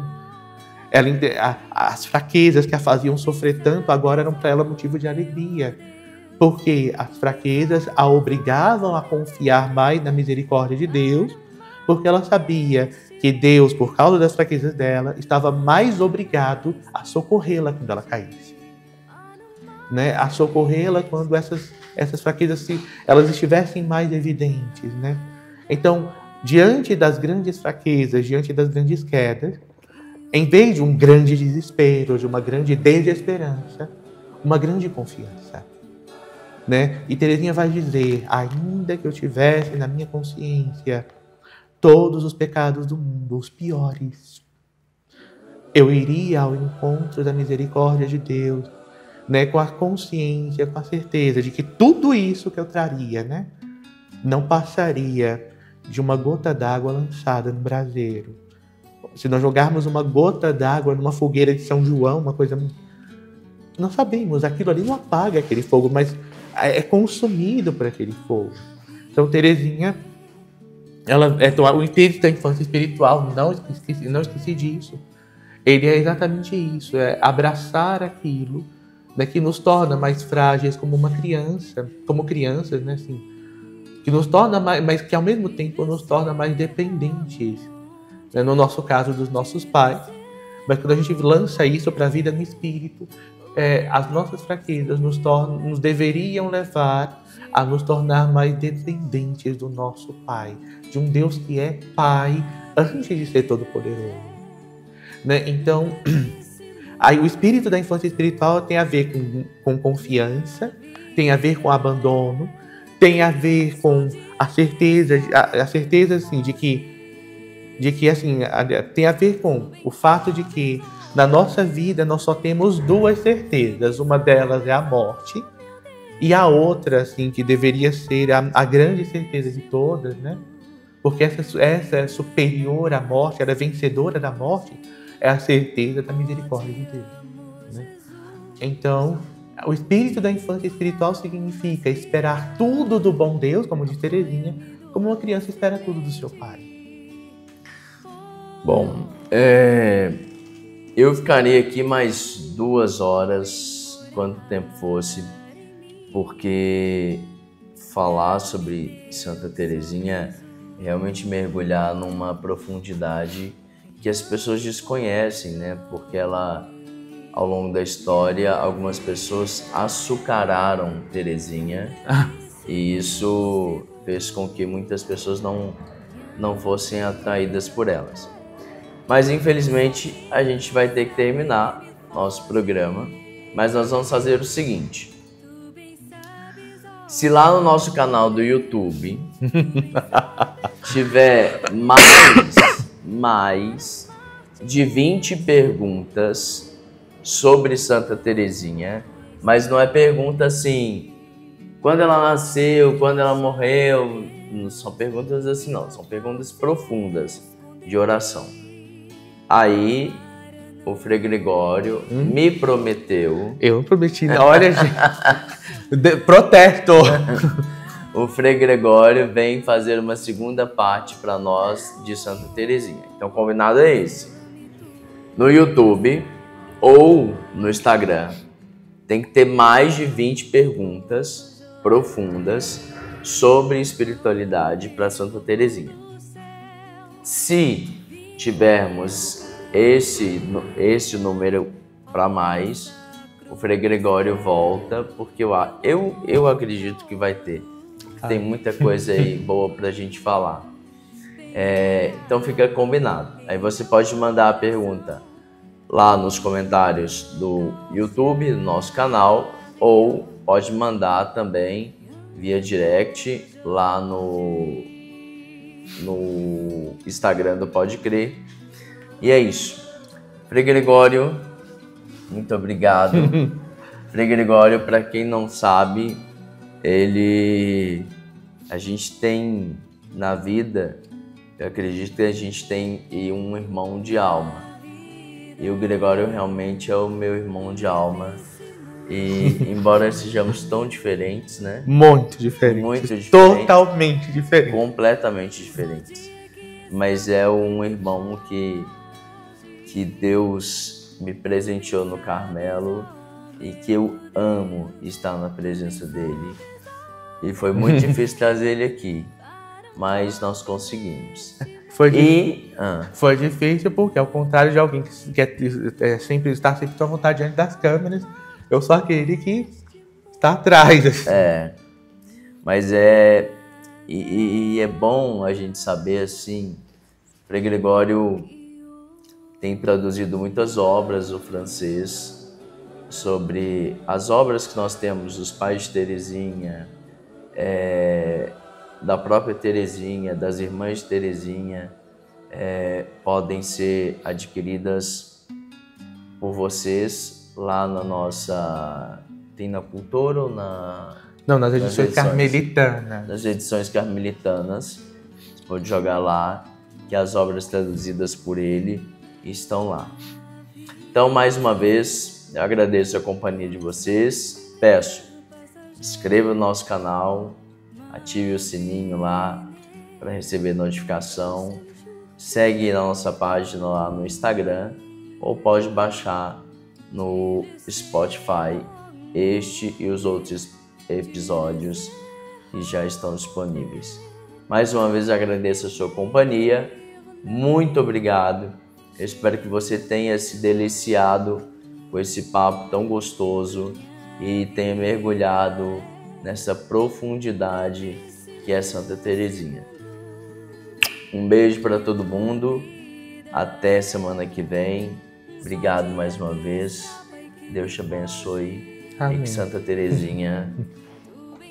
As fraquezas que a faziam sofrer tanto agora eram para ela motivo de alegria, porque as fraquezas a obrigavam a confiar mais na misericórdia de Deus, porque ela sabia que Deus, por causa das fraquezas dela, estava mais obrigado a socorrê-la quando ela caísse, né? A socorrê-la quando essas fraquezas elas estivessem mais evidentes, né? Então, diante das grandes fraquezas, diante das grandes quedas, em vez de um grande desespero, de uma grande desesperança, uma grande confiança, né? E Teresinha vai dizer: ainda que eu tivesse na minha consciência todos os pecados do mundo, os piores, eu iria ao encontro da misericórdia de Deus, né? Com a consciência, com a certeza de que tudo isso que eu traria, né, não passaria de uma gota d'água lançada no braseiro. Se nós jogarmos uma gota d'água numa fogueira de São João, uma coisa... Nós sabemos, aquilo ali não apaga aquele fogo, mas é consumido por aquele fogo. Então, Teresinha, o espírito da infância espiritual, não esqueci disso. Ele é exatamente isso, é abraçar aquilo, né, que nos torna mais frágeis como crianças, né, assim, que nos torna mas que ao mesmo tempo nos torna mais dependentes, né? No nosso caso, dos nossos pais. Mas quando a gente lança isso para a vida no espírito, as nossas fraquezas nos deveriam levar a nos tornar mais dependentes do nosso Pai, de um Deus que é Pai antes de ser todo-poderoso, né? Então, aí o espírito da infância espiritual tem a ver com confiança, tem a ver com abandono, tem a ver com a certeza assim, de que assim, tem a ver com o fato de que Na nossa vida, nós só temos duas certezas. Uma delas é a morte. E a outra, assim, que deveria ser a grande certeza de todas, né? Porque essa é superior à morte, ela é vencedora da morte, é a certeza da misericórdia de Deus, né? Então, o espírito da infância espiritual significa esperar tudo do bom Deus, como diz Teresinha, como uma criança espera tudo do seu pai. Bom, eu ficaria aqui mais 2 horas, quanto tempo fosse, porque falar sobre Santa Teresinha é realmente mergulhar numa profundidade que as pessoas desconhecem, né? Porque ela, ao longo da história, algumas pessoas açucararam Teresinha e isso fez com que muitas pessoas não fossem atraídas por elas. Mas infelizmente a gente vai ter que terminar nosso programa, mas nós vamos fazer o seguinte: se lá no nosso canal do YouTube tiver mais de 20 perguntas sobre Santa Teresinha, mas não é pergunta assim, quando ela nasceu, quando ela morreu, não são perguntas assim não, são perguntas profundas de oração. Aí o Frei Gregório me prometeu... Eu não prometi, não. Olha, gente. Protesto! O Frei Gregório vem fazer uma segunda parte para nós de Santa Teresinha. Então, o combinado é esse. No YouTube ou no Instagram, tem que ter mais de 20 perguntas profundas sobre espiritualidade para Santa Teresinha. Se tivermos esse número para mais, o Frei Gregório volta, porque eu acredito que vai ter. Tem muita coisa aí boa para a gente falar. Então fica combinado. Aí você pode mandar a pergunta lá nos comentários do YouTube, do nosso canal, ou pode mandar também via direct lá no Instagram do Pode Crer. E é isso. Frei Gregório, muito obrigado. Frei Gregório, para quem não sabe, a gente tem na vida, eu acredito que a gente tem um irmão de alma. E o Gregório realmente é o meu irmão de alma. E embora sejamos tão diferentes, né? Muito diferentes. Totalmente diferentes. Completamente diferentes. Mas é um irmão que Deus me presenteou no Carmelo e que eu amo estar na presença dele. E foi muito difícil trazer ele aqui, mas nós conseguimos. Foi difícil porque, ao contrário de alguém que quer sempre estar sempre à vontade diante das câmeras, eu sou aquele que está atrás. Mas é bom a gente saber assim. Frei Gregório tem traduzido muitas obras do francês sobre as obras que nós temos dos pais de Teresinha, da própria Teresinha, das irmãs de Teresinha, podem ser adquiridas por vocês lá na nossa... Tem na Cultura ou na... Não, nas edições carmelitanas. Nas edições carmelitanas. Você pode jogar lá, que as obras traduzidas por ele estão lá. Então, mais uma vez, eu agradeço a companhia de vocês. Peço, inscreva no nosso canal, ative o sininho lá para receber notificação. Segue a nossa página lá no Instagram ou pode baixar no Spotify este e os outros episódios que já estão disponíveis. Mais uma vez agradeço a sua companhia. Muito obrigado. Eu espero que você tenha se deliciado com esse papo tão gostoso e tenha mergulhado nessa profundidade que é Santa Teresinha. Um beijo para todo mundo. Até semana que vem. Obrigado mais uma vez. Deus te abençoe. Amém. E que Santa Teresinha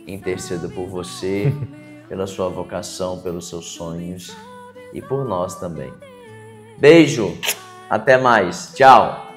interceda por você, pela sua vocação, pelos seus sonhos e por nós também. Beijo. Até mais. Tchau.